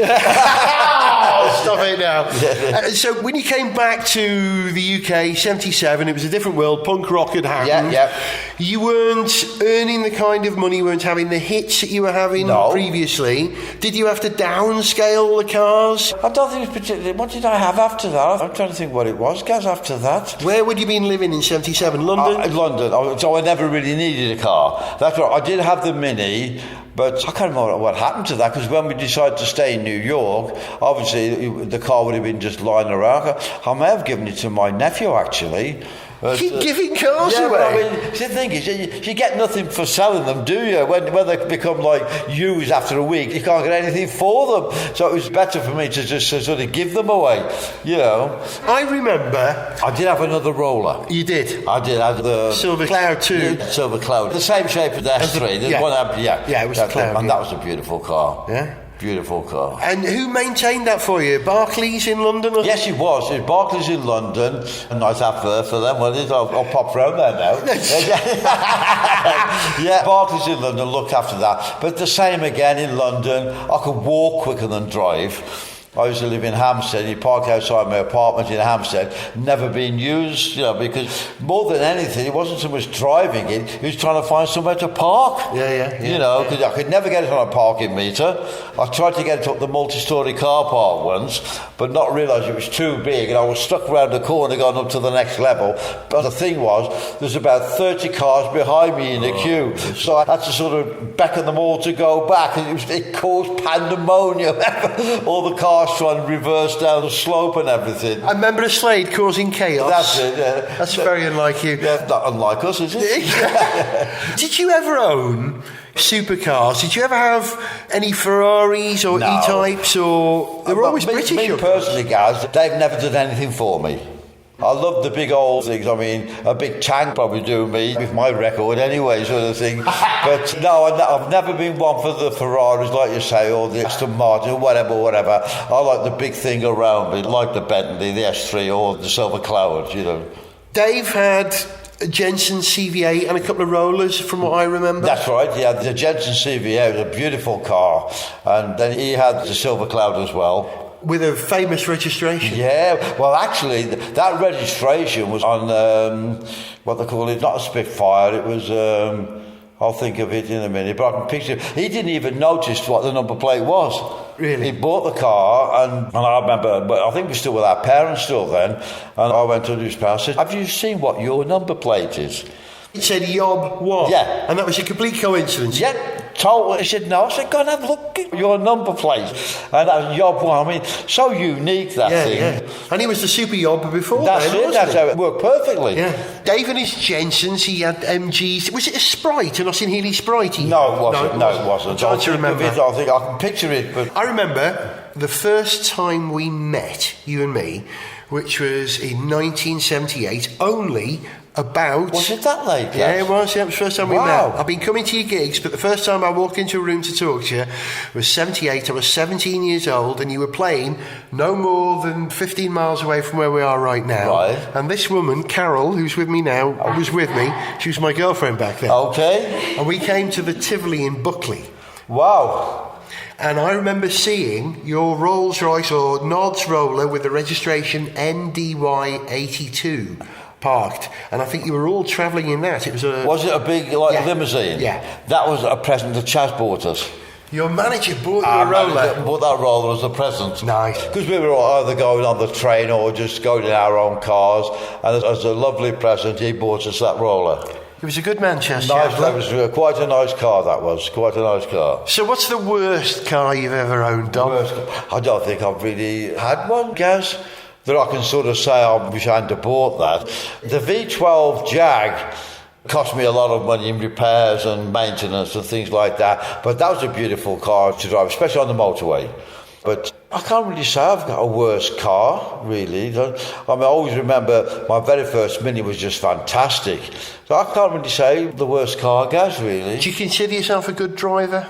S1: Stop it now. So when you came back to the UK, 77, it was a different world, punk rock had happened. You weren't earning the kind of money, you weren't having the hits that you were having previously. Did you have to downscale the cars?
S6: I don't think it was particularly. What did I have after that? I'm trying to think what it was, guys, after that.
S1: Where would you been living in 77? London?
S6: London. So I never really needed a car. That's right. I did have the Mini, but I can't remember what happened to that, because when we decided to stay in New York, obviously the car would have been just lying around. I may have given it to my nephew, actually.
S1: Keep giving cars away.
S6: But I mean, the thing is, you get nothing for selling them, do you? When they become like used after a week, you can't get anything for them. So it was better for me to just sort of give them away, you know.
S1: I remember...
S6: I did have another roller.
S1: You did?
S6: I did have the...
S1: Silver Cloud 2.
S6: Silver Cloud. The same shape as the S3.
S1: Yeah, it was the Cloud.
S6: And that was a beautiful car.
S1: Yeah?
S6: Beautiful car.
S1: And who maintained that for you? Barclays in London? Or?
S6: Yes, it was. It was Barclays in London. A nice advert for them, wasn't it? I'll pop round there now. Yeah, Barclays in London looked after that. But the same again in London. I could walk quicker than drive. I used to live in Hampstead. You park outside my apartment in Hampstead, never been used, because more than anything, it wasn't so much driving it, it was trying to find somewhere to park.
S1: Yeah.
S6: Because I could never get it on a parking meter. I tried to get it up the multi-storey car park once, but not realise it was too big, and I was stuck around the corner going up to the next level. But the thing was, there's about 30 cars behind me in the queue, so I had to sort of beckon them all to go back, and it caused pandemonium. All the cars trying to reverse down the slope and everything.
S1: I remember a Slade causing chaos.
S6: That's it, yeah.
S1: That's very unlike you.
S6: Yeah, not unlike us, is it?
S1: Did you ever own supercars? Did you ever have any Ferraris or
S6: No.
S1: E-types, or they were always British?
S6: Me personally, guys, they've never done anything for me. I love the big old things. I mean, a big tank probably do me with my record anyway, sort of thing. But no, I've never been one for the Ferraris, like you say, or the Aston Martin, or whatever. I like the big thing around me, like the Bentley, the S3, or the Silver Cloud,
S1: Dave had a Jensen CVA and a couple of rollers, from what I remember.
S6: That's right, yeah. The Jensen CVA was a beautiful car, and then he had the Silver Cloud as well.
S1: With a famous registration.
S6: Yeah, well, actually, that registration was on, what they call it, not a Spitfire, it was, I'll think of it in a minute, but I can picture it. He didn't even notice what the number plate was.
S1: Really?
S6: He bought the car, and I remember, but I think we were still with our parents still then, and I went to his parents and said, have you seen what your number plate is?
S1: It said Yob 1.
S6: Yeah.
S1: And that was a complete coincidence.
S6: Yeah, total. He said, no. I said, go and have a look at your number plate. And that was Yob 1. I mean, so unique, that thing.
S1: Yeah. And he was the super Yob before
S6: That's
S1: then,
S6: it.
S1: wasn't
S6: That's
S1: he?
S6: how it worked perfectly.
S1: Yeah. Dave and his Jensens, he had MGs. Was it a Sprite, a Notting Healy Sprite?
S6: No, it wasn't. No, it wasn't.
S1: I'm trying to remember.
S6: I think I can picture it, but
S1: I remember the first time we met, you and me, which was in 1978, only about...
S6: Was it that late?
S1: Yeah, it was. Yeah, it was the first time we
S6: Wow.
S1: met. I've been coming to your gigs, but the first time I walked into a room to talk to you was 78. I was 17 years old, and you were playing no more than 15 miles away from where we are right now.
S6: Right.
S1: And this woman, Carol, who's with me now, was with me. She was my girlfriend back then.
S6: Okay.
S1: And we came to the Tivoli in Buckley.
S6: Wow.
S1: And I remember seeing your Rolls Royce or Nod's roller with the registration NDY82 parked, and I think you were all travelling in that.
S6: Was it a big limousine?
S1: Yeah.
S6: That was a present that Chaz bought us.
S1: Your manager bought you a roller.
S6: Bought that roller as a present.
S1: Nice.
S6: Because we were either going on the train or just going in our own cars, and as a lovely present, he bought us that roller.
S1: He was a good man, Chaz.
S6: Nice. That was quite a nice car. That was quite a nice car.
S1: So, what's the worst car you've ever owned, Dom?
S6: I don't think I've really had one, Gaz, that I can sort of say I wish I hadn't bought that. The V12 Jag cost me a lot of money in repairs and maintenance and things like that, but that was a beautiful car to drive, especially on the motorway. But I can't really say I've got a worse car, really. I always remember my very first Mini was just fantastic. So I can't really say the worst car, Gaz, really.
S1: Do you consider yourself a good driver?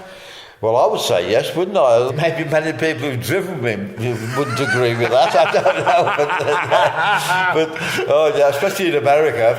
S6: Well, I would say yes, wouldn't I? Maybe many people who've driven me wouldn't agree with that. I don't know. But especially in America.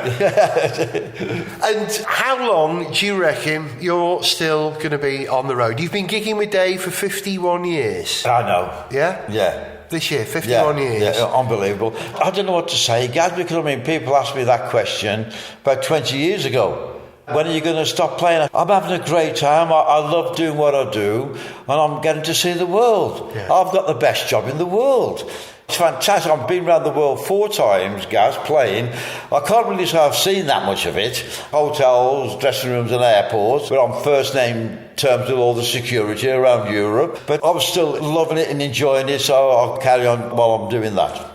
S1: And how long do you reckon you're still going to be on the road? You've been gigging with Dave for 51 years.
S6: I know.
S1: Yeah?
S6: Yeah.
S1: This year, 51 years.
S6: Yeah, unbelievable. I don't know what to say, Gaz, because people asked me that question about 20 years ago. When are you going to stop playing? I'm having a great time. I love doing what I do, and I'm getting to see the world. Yeah. I've got the best job in the world. It's fantastic. I've been around the world 4 times, Gaz, playing. I can't really say I've seen that much of it. Hotels, dressing rooms and airports. But on first name terms with all the security around Europe. But I'm still loving it and enjoying it, so I'll carry on while I'm doing that.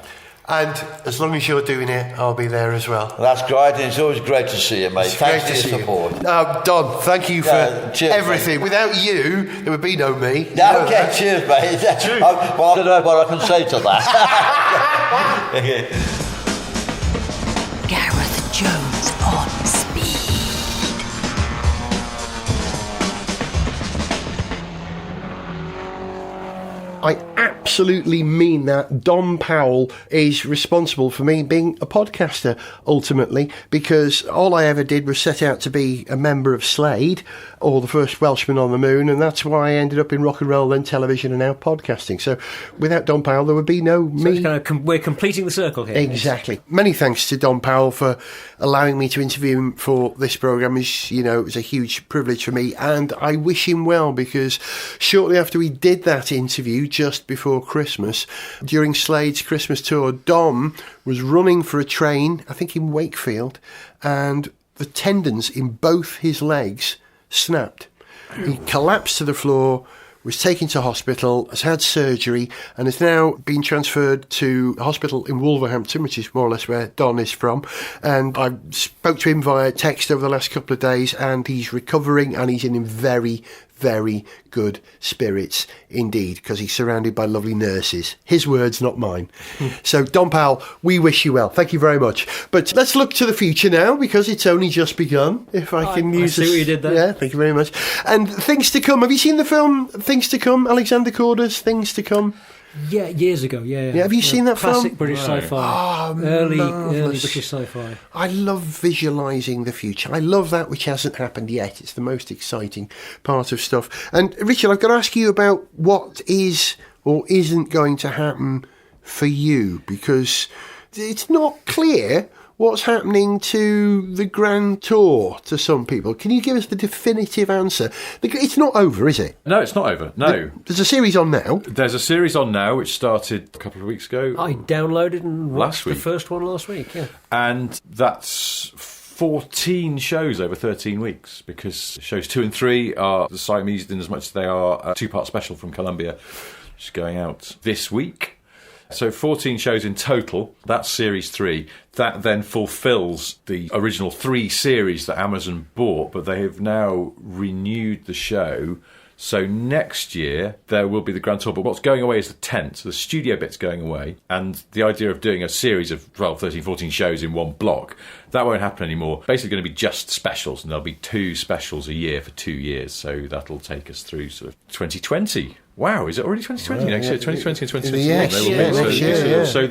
S1: And as long as you're doing it, I'll be there as well.
S6: That's great, and it's always great to see you, mate. Thanks for your support.
S1: Don, thank you for
S6: cheers,
S1: everything.
S6: Mate.
S1: Without you, there would be no me.
S6: Okay, cheers, mate.
S1: Cheers.
S6: Well, I don't know what I can say to that.
S7: Gareth Jones on speed.
S1: I absolutely mean that. Don Powell is responsible for me being a podcaster, ultimately, because all I ever did was set out to be a member of Slade, or the first Welshman on the moon, and that's why I ended up in rock and roll, then television, and now podcasting. So without Don Powell, there would be no me.
S2: So we're completing the circle here.
S1: Exactly. Many thanks to Don Powell for allowing me to interview him for this programme. It was a huge privilege for me, and I wish him well, because shortly after we did that interview, just before Christmas, during Slade's Christmas tour, Dom was running for a train, I think in Wakefield, and the tendons in both his legs snapped. He collapsed to the floor, was taken to hospital, has had surgery, and has now been transferred to a hospital in Wolverhampton, which is more or less where Don is from. And I spoke to him via text over the last couple of days, and he's recovering, and he's in very, very good spirits indeed, because he's surrounded by lovely nurses. His words, not mine. So, Don Powell, we wish you well. Thank you very much. But let's look to the future now, because it's only just begun, if I can use
S2: I see what you did there.
S1: Yeah, thank you very much. And things to come. Have you seen the film Things to Come? Alexander Korda's Things to Come?
S2: Yeah, years ago, yeah.
S1: Have you seen that
S2: classic
S1: film?
S2: British sci-fi.
S1: Oh,
S2: early
S1: marvellous.
S2: British sci-fi.
S1: I love visualising the future. I love that which hasn't happened yet. It's the most exciting part of stuff. And Richard, I've got to ask you about what is or isn't going to happen for you, because it's not clear what's happening to the Grand Tour to some people. Can you give us the definitive answer? It's not over, is it?
S3: No, it's not over. No.
S1: There's a series on now.
S3: There's a series on now which started a couple of weeks ago.
S2: I downloaded and watched
S3: Last week.
S2: the first one last week, yeah.
S3: And that's 14 shows over 13 weeks, because shows 2 and 3 are the Siamese in as much as they are a 2-part special from Columbia, which is going out this week. So 14 shows in total. That's Series 3. That then fulfills the original 3 series that Amazon bought, but they have now renewed the show. So next year, there will be the Grand Tour, but what's going away is the tent. So the studio bit's going away, and the idea of doing a series of 12, 13, 14 shows in one block, that won't happen anymore. Basically going to be just specials, and there'll be 2 specials a year for 2 years, so that'll take us through sort of 2020. Wow, is it already 2020 next year? 2020 and 2021.
S1: Yes,
S3: So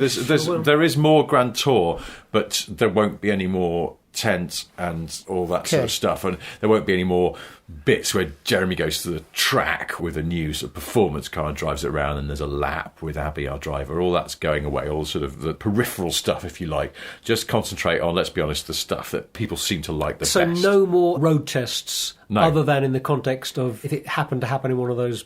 S3: there is more Grand Tour, but there won't be any more tent and all that sort of stuff, and there won't be any more bits where Jeremy goes to the track with a new sort of performance car and drives it around, and there's a lap with Abby, our driver. All that's going away, all sort of the peripheral stuff, if you like. Just concentrate on, let's be honest, the stuff that people seem to like the best.
S2: So no more road tests,
S3: No.
S2: other than in the context of if it happened to happen in one of those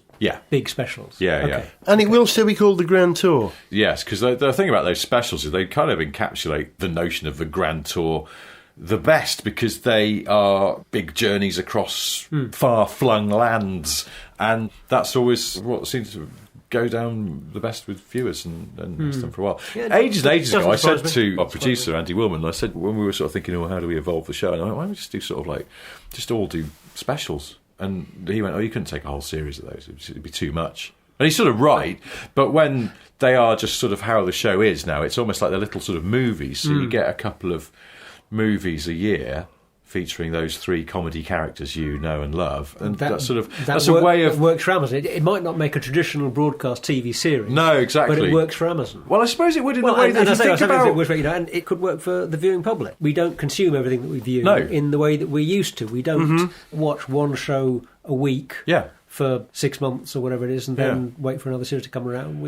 S2: big specials.
S3: Yeah.
S1: And it will still be called the Grand Tour.
S3: Yes, because the thing about those specials is they kind of encapsulate the notion of the Grand Tour the best, because they are big journeys across far-flung lands, and that's always what seems to go down the best with viewers, and stuff for a while.
S2: Yeah,
S3: ages ago, I said
S2: surprise
S3: to our producer, Andy Willman, I said, when we were sort of thinking, how do we evolve the show? And I went, why don't we just do sort of like, just all do specials? And he went, you couldn't take a whole series of those. It'd be too much. And he's sort of right, but when they are just sort of how the show is now, it's almost like they're little sort of movies. So you get a couple of movies a year featuring those 3 comedy characters you know and love, and that's a way of
S2: works for Amazon. It might not make a traditional broadcast TV series.
S3: No, exactly.
S2: But it works for Amazon.
S3: Well, I suppose it would in a way that you think about.
S2: It works for, and it could work for the viewing public. We don't consume everything that we view in the way that we used to. We don't watch one show a week.
S3: Yeah.
S2: For 6 months or whatever it is, and then wait for another series to come around.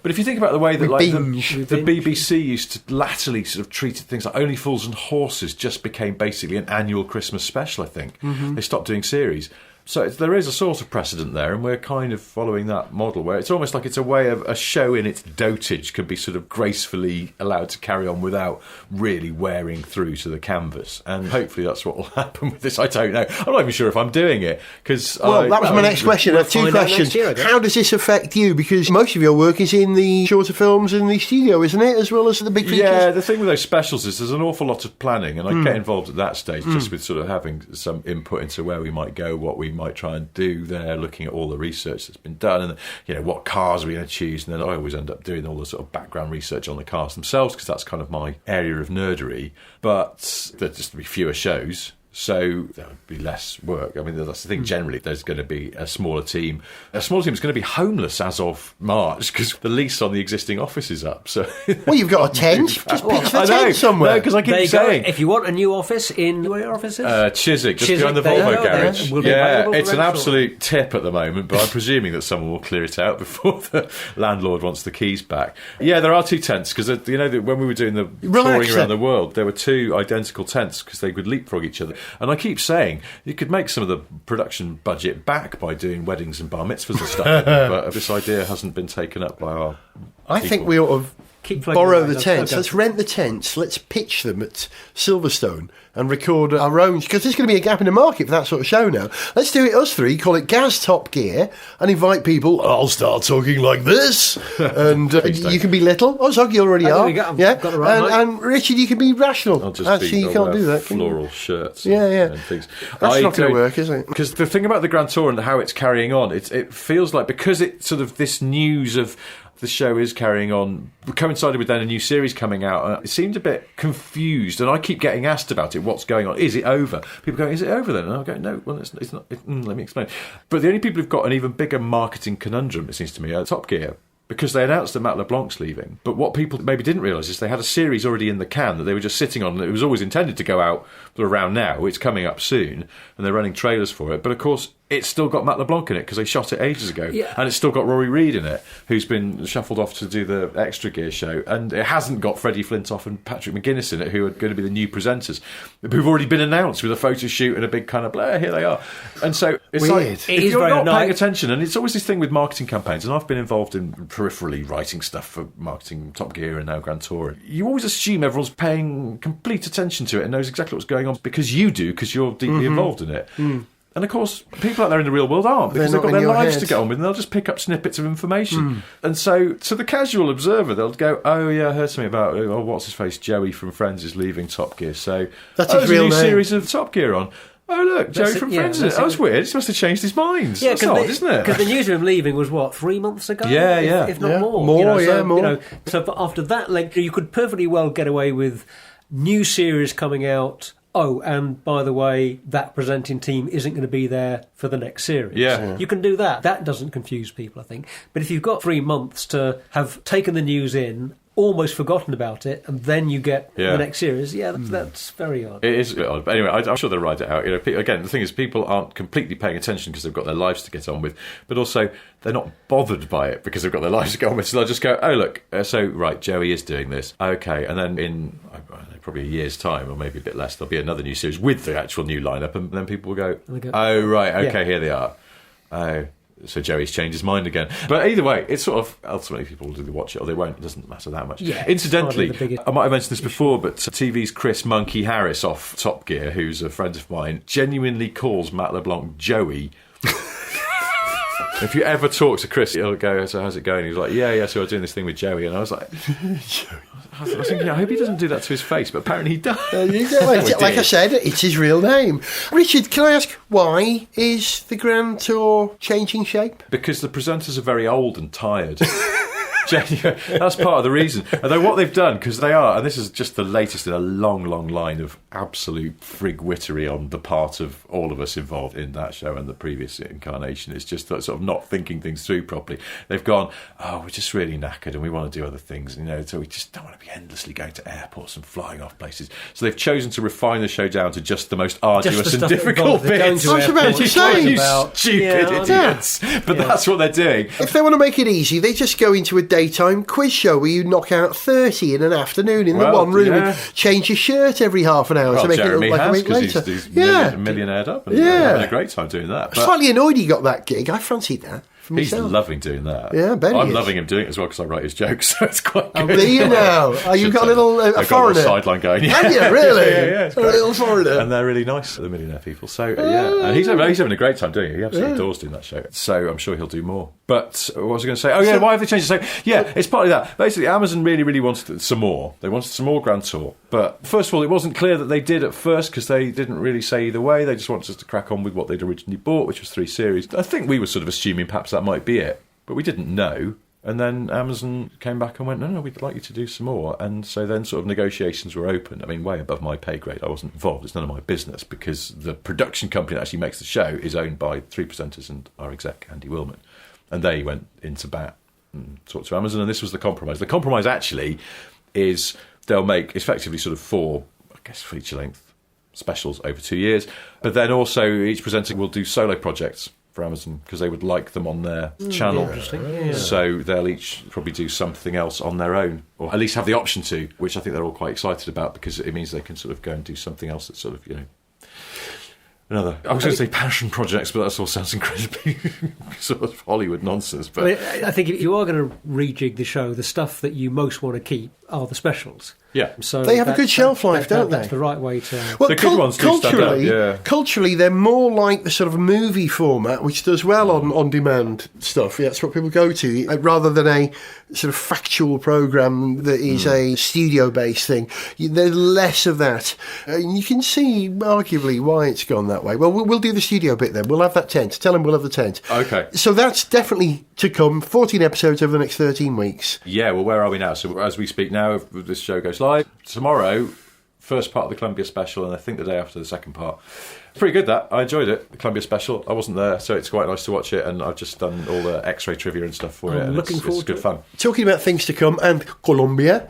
S3: But if you think about the way that the
S2: binge.
S3: BBC used to latterly sort of treated things like Only Fools and Horses just became basically an annual Christmas special, I think. They stopped doing series. So there is a sort of precedent there, and we're kind of following that model where it's almost like it's a way of a show in its dotage can be sort of gracefully allowed to carry on without really wearing through to the canvas. And hopefully that's what will happen with this. I don't know. I'm not even sure if I'm doing it.
S1: That was my next question. I have 2 questions. How does this affect you? Because most of your work is in the shorter films in the studio, isn't it? As well as the big features?
S3: Yeah, the thing with those specials is there's an awful lot of planning, and I get involved at that stage just with sort of having some input into where we might go, what we might try and do there, looking at all the research that's been done, and what cars are we going to choose, and then I always end up doing all the sort of background research on the cars themselves, because that's kind of my area of nerdery. But there's just to be fewer shows, So there would be less work. I mean, that's the thing. Generally, there's going to be a smaller team. A smaller team is going to be homeless as of March because the lease on the existing office is up. So,
S1: well, you've got a tent. Just pitch the tent somewhere.
S3: No, because I keep saying,
S2: if you want a new office in where your office is,
S3: Chiswick, just behind the Volvo garage.
S2: Yeah,
S3: it's an absolute tip at the moment, but I'm presuming that someone will clear it out before the landlord wants the keys back. Yeah, there are 2 tents because when we were doing the touring around the world, there were 2 identical tents because they would leapfrog each other. And I keep saying you could make some of the production budget back by doing weddings and bar mitzvahs and stuff, but this idea hasn't been taken up by our
S1: I think we ought to borrow the tents. Let's rent the tents. Let's pitch them at Silverstone and record our own, because there's going to be a gap in the market for that sort of show now. Let's do it, us 3, call it Gaz Top Gear, and invite people. I'll start talking like this, and you can be Little. Oh, Zog, you already are.
S2: Got it
S1: right, and Richard, you can be Rational.
S3: Actually,
S1: you can't do that.
S3: Floral shirts.
S1: And
S3: things.
S1: That's not going to work, is it?
S3: Because the thing about the Grand Tour and how it's carrying on, it feels like because it's sort of this news of the show is carrying on, coincided with then a new series coming out. It seemed a bit confused, and I keep getting asked about it. What's going on? Is it over? People go, is it over then? And I go, no, well, it's not. Let me explain. But the only people who've got an even bigger marketing conundrum, it seems to me, are Top Gear. Because they announced that Matt LeBlanc's leaving. But what people maybe didn't realise is they had a series already in the can that they were just sitting on. And it was always intended to go out around now. It's coming up soon. And they're running trailers for it. But of course, it's still got Matt LeBlanc in it because they shot it ages ago. Yeah. And it's still got Rory Reid in it, who's been shuffled off to do the Extra Gear show. And it hasn't got Freddie Flintoff and Patrick McGuinness in it, who are going to be the new presenters, who've already been announced with a photo shoot and a big kind of blah, here they are. And so it's
S1: weird.
S3: Like, if you're not paying attention, and it's always this thing with marketing campaigns, and I've been involved in peripherally writing stuff for marketing Top Gear and now Grand Tour, you always assume everyone's paying complete attention to it and knows exactly what's going on because you do, because you're deeply involved in it. And of course, people out there in the real world aren't, because they've got their lives to get on with, and they'll just pick up snippets of information. And so, to the casual observer, they'll go, oh yeah, I heard something about, what's his face, Joey from Friends is leaving Top Gear, so
S1: that's his real
S3: name.
S1: There's
S3: a new series of Top Gear on. Oh look, Joey from Friends is it? That was weird. He must have changed his mind. Yeah, that's odd, isn't it?
S2: Because the news of him leaving was, 3 months ago?
S3: Yeah,
S2: if not more.
S1: More.
S2: So after that length, you could perfectly well get away with new series coming out. Oh, and by the way, that presenting team isn't going to be there for the next series.
S3: Yeah.
S2: You can do that. That doesn't confuse people, I think. But if you've got 3 months to have taken the news in, almost forgotten about it, and then you get the next series, that's very odd.
S3: It is a bit odd. But anyway, I'm sure they'll write it out. Again, the thing is, people aren't completely paying attention because they've got their lives to get on with, but also they're not bothered by it because they've got their lives to get on with. So they'll just go, oh, look, right, Joey is doing this. Okay, and then in probably a year's time, or maybe a bit less, there'll be another new series with the actual new lineup, and then people will go, oh, right, okay, here they are. Oh, so Joey's changed his mind again. But either way, it's sort of, ultimately people will either watch it or they won't. It doesn't matter that much.
S2: Yeah,
S3: incidentally, I might have mentioned this before, but TV's Chris Monkey Harris off Top Gear, who's a friend of mine, genuinely calls Matt LeBlanc Joey. If you ever talk to Chris, he'll go, so how's it going? He's like, yeah, so I was doing this thing with Joey. And I was like, I was thinking, I hope he doesn't do that to his face, but apparently he does.
S1: Like I said, it's his real name. Richard, can I ask, why is the Grand Tour changing shape?
S3: Because the presenters are very old and tired. That's part of the reason. Although what they've done, because they are, and this is just the latest in a long, long line of absolute frigwittery on the part of all of us involved in that show and the previous incarnation. It's just sort of not thinking things through properly. They've gone, we're just really knackered and we want to do other things, so we just don't want to be endlessly going to airports and flying off places. So they've chosen to refine the show down to just the most arduous and difficult bits.
S1: I was about to say,
S3: you stupid idiots. But that's what they're doing.
S1: If they want to make it easy, they just go into a daytime quiz show where you knock out 30 in an afternoon in the one room and change your shirt every half an hour to make
S3: Jeremy
S1: it look like a week later.
S3: He's millionaired up and having a great time doing that.
S1: I was slightly annoyed he got that gig. I fancied that.
S3: He's loving doing that.
S1: Yeah, I bet
S3: I'm loving him doing it as well because I write his jokes, so it's quite good.
S1: Do you now? You've got a little
S3: a
S1: foreigner
S3: sideline going.
S1: Have you really?
S3: Yeah,
S1: a little foreigner.
S3: And they're really nice, the millionaire people. So and he's having a great time doing it. He absolutely adores doing that show. So I'm sure he'll do more. But what was I going to say? Why have they changed it? So it's partly that. Basically, Amazon really, really wanted some more. They wanted some more Grand Tour. But first of all, it wasn't clear that they did at first because they didn't really say either way. They just wanted us to crack on with what they'd originally bought, which was 3 series. I think we were sort of assuming perhaps that might be it. But we didn't know. And then Amazon came back and went, no, we'd like you to do some more. And so then sort of negotiations were open. I mean, way above my pay grade. I wasn't involved. It's none of my business because the production company that actually makes the show is owned by 3 presenters and our exec, Andy Willman. And they went into bat and talked to Amazon, and this was the compromise. The compromise actually is they'll make effectively sort of 4, I guess, feature-length specials over 2 years. But then also each presenter will do solo projects for Amazon because they would like them on their channel.
S2: Interesting.
S3: So they'll each probably do something else on their own, or at least have the option to, which I think they're all quite excited about because it means they can sort of go and do something else that's sort of, another, I was going to say passion projects, but that all sounds incredibly sort of Hollywood nonsense. But
S2: I think if you are going to rejig the show, the stuff that you most want to keep are the specials.
S3: Yeah.
S2: So
S1: they have a good shelf life, don't they?
S2: That's the right way to...
S1: Well,
S3: the good ones do stand out, yeah.
S1: Culturally, they're more like the sort of movie format, which does well on demand stuff. Yeah, that's what people go to, rather than a sort of factual programme that is a studio-based thing. There's less of that. You can see, arguably, why it's gone that way. Well, we'll do the studio bit then. We'll have that tent. Tell them we'll have the tent.
S3: Okay.
S1: So that's definitely to come. 14 episodes over the next 13 weeks.
S3: Yeah, well, where are we now? So as we speak now, if this show goes live, tomorrow, first part of the Columbia special, and I think the day after the second part. Pretty good, that. I enjoyed it, the Columbia special. I wasn't there, so it's quite nice to watch it, and I've just done all the X-ray trivia and stuff for it, and
S2: looking forward
S3: it's good
S2: to
S3: fun.
S1: Talking about things to come, and Colombia.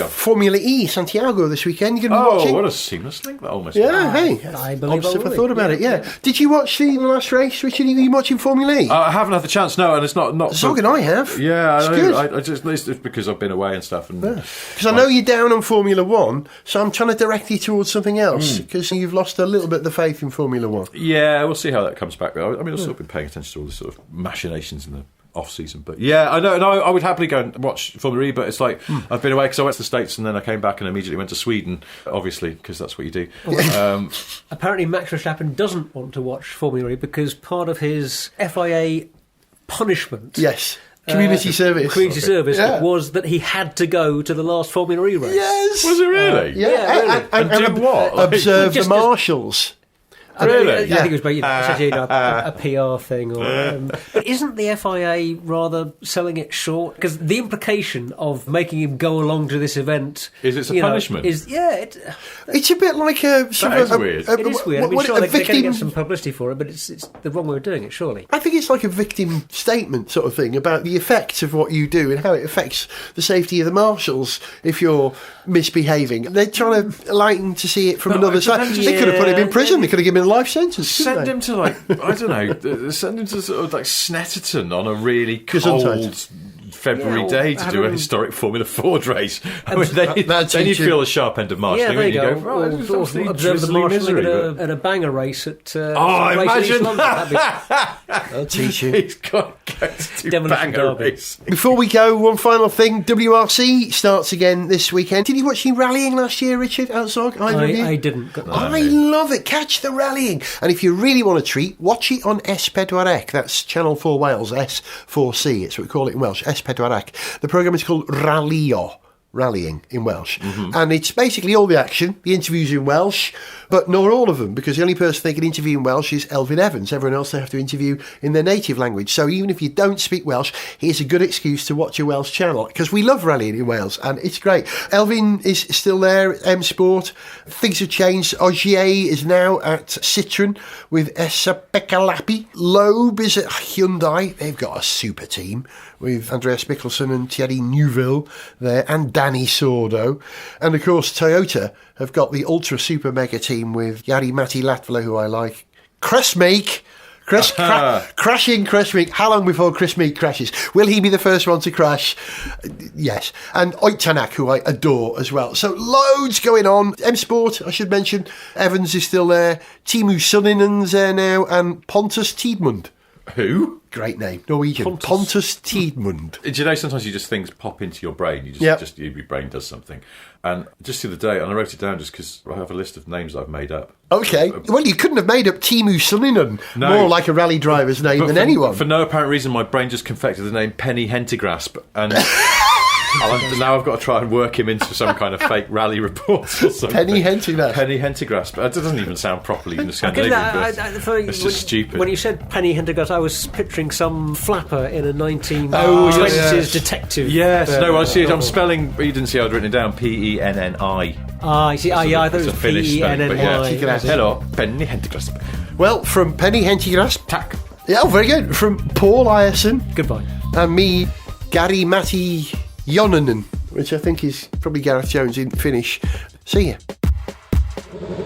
S1: Formula E, Santiago this weekend. You're going to be watching?
S3: Oh, what a seamless link that almost
S1: Yeah,
S3: was.
S1: hey.
S2: I believe
S1: I thought about it, yeah. Did you watch the last race, Richard? Are you watching Formula E?
S3: I haven't had the chance, no, and it's not
S1: So can I have.
S3: Yeah,
S1: It's
S3: I know.
S1: good.
S3: It's just because I've been away and stuff.
S1: Because I know you're down on Formula One, so I'm trying to direct you towards something else, because you've lost a little bit of the faith in Formula One.
S3: Yeah, we'll see how that comes back. I mean, I've still been paying attention to all the sort of machinations in the off-season. But yeah, I know, and I would happily go and watch Formula E, but it's like I've been away because I went to the States and then I came back and immediately went to Sweden, obviously, because that's what you do.
S2: Apparently Max Verstappen doesn't want to watch Formula E because part of his FIA punishment...
S1: Yes. Community service
S2: was that he had to go to the last Formula E race.
S1: Yes.
S3: Was it really?
S1: Yeah.
S3: And do what?
S1: Observe the marshals.
S3: Really?
S2: I think it was essentially a PR thing. But isn't the FIA rather selling it short? Because the implication of making him go along to this event...
S3: Is it's a punishment?
S1: It's a bit like a...
S3: That is weird.
S2: It is weird. I mean, sure, they're going to get some publicity for it, but it's the wrong way of doing it, surely.
S1: I think it's like a victim statement sort of thing about the effects of what you do and how it affects the safety of the marshals if you're misbehaving. They're trying to lighten to see it from another side. They could have put him in prison. They could have given him a life sentence.
S3: Send him to, like, I don't know, send him to sort of like Snetterton on a really cold February day to do a historic Formula Ford race. I mean, then you feel the sharp end of marshalling.
S2: Yeah, there you
S3: go.
S2: Observe the marshalling at a banger race at
S3: imagine
S2: that.
S1: I'll teach you.
S3: He's got to go to banger race.
S1: Before we go, one final thing. WRC starts again this weekend. Did you watch any rallying last year, Richard, outside?
S2: I didn't.
S1: I love it. Catch the rallying. And if you really want a treat, watch it on S4C. That's Channel 4 Wales, S4C. It's what we call it in Welsh, S4C. The programme is called Rallyo. Rallying in Welsh. And it's basically all the action, the interviews in Welsh, but not all of them, because the only person they can interview in Welsh is Elfyn Evans. Everyone else they have to interview in their native language. So even if you don't speak Welsh, here's a good excuse to watch a Welsh channel, because we love rallying in Wales, and it's great. Elfyn is still there at M Sport. Things have changed. Ogier is now at Citroën with Esa Pekalapi. Loeb is at Hyundai. They've got a super team with Andreas Mikkelsen and Thierry Neuville there, and Danny Sordo. And of course, Toyota have got the ultra super mega team with Jari-Matti Latvala, who I like. Crashing Chris Meek. How long before Chris Meek crashes? Will he be the first one to crash? Yes. And Oitanak, who I adore as well. So loads going on. M Sport, I should mention. Evans is still there. Teemu Sunninen's there now. And Pontus Tiedmund.
S3: Who?
S1: Great name. Norwegian. Pontus Tiedmund.
S3: Do you know, sometimes things pop into your brain. Your brain does something. And just the other day, and I wrote it down just because I have a list of names I've made up.
S1: Okay. Well, you couldn't have made up Teemu Sunninen. No. More like a rally driver's name than anyone.
S3: For no apparent reason, my brain just confected the name Penny Hentegrasp. And Now I've got to try and work him into some kind of fake rally report or something.
S1: Penny Hentigras.
S3: Penny Hentigras. But it doesn't even sound properly in the Scandinavian. It's just stupid.
S2: When you said Penny Hentigras, I was picturing some flapper in a 1920s detective.
S3: Yes, no, I see it. I'm spelling. You didn't see I'd written it down. Penni.
S2: I see. I thought it was
S3: Finnish spelling. But yeah.
S2: Penny.
S3: Hello, Penny Hentigras.
S1: Well, from Penny Hentigras.
S3: Tack.
S1: Yeah, very good. From Paul Ireson.
S2: Goodbye.
S1: And me, Gary Matti Jonanen, which I think is probably Gareth Jones in Finnish. See ya.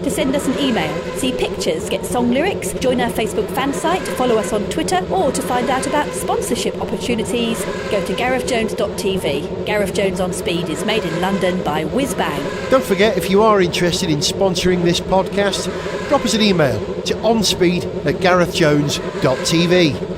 S8: To send us an email, see pictures, get song lyrics, join our Facebook fan site, follow us on Twitter, or to find out about sponsorship opportunities, go to garethjones.tv. Gareth Jones on Speed is made in London by Whizbang.
S1: Don't forget, if you are interested in sponsoring this podcast, drop us an email to onspeed@garethjones.tv.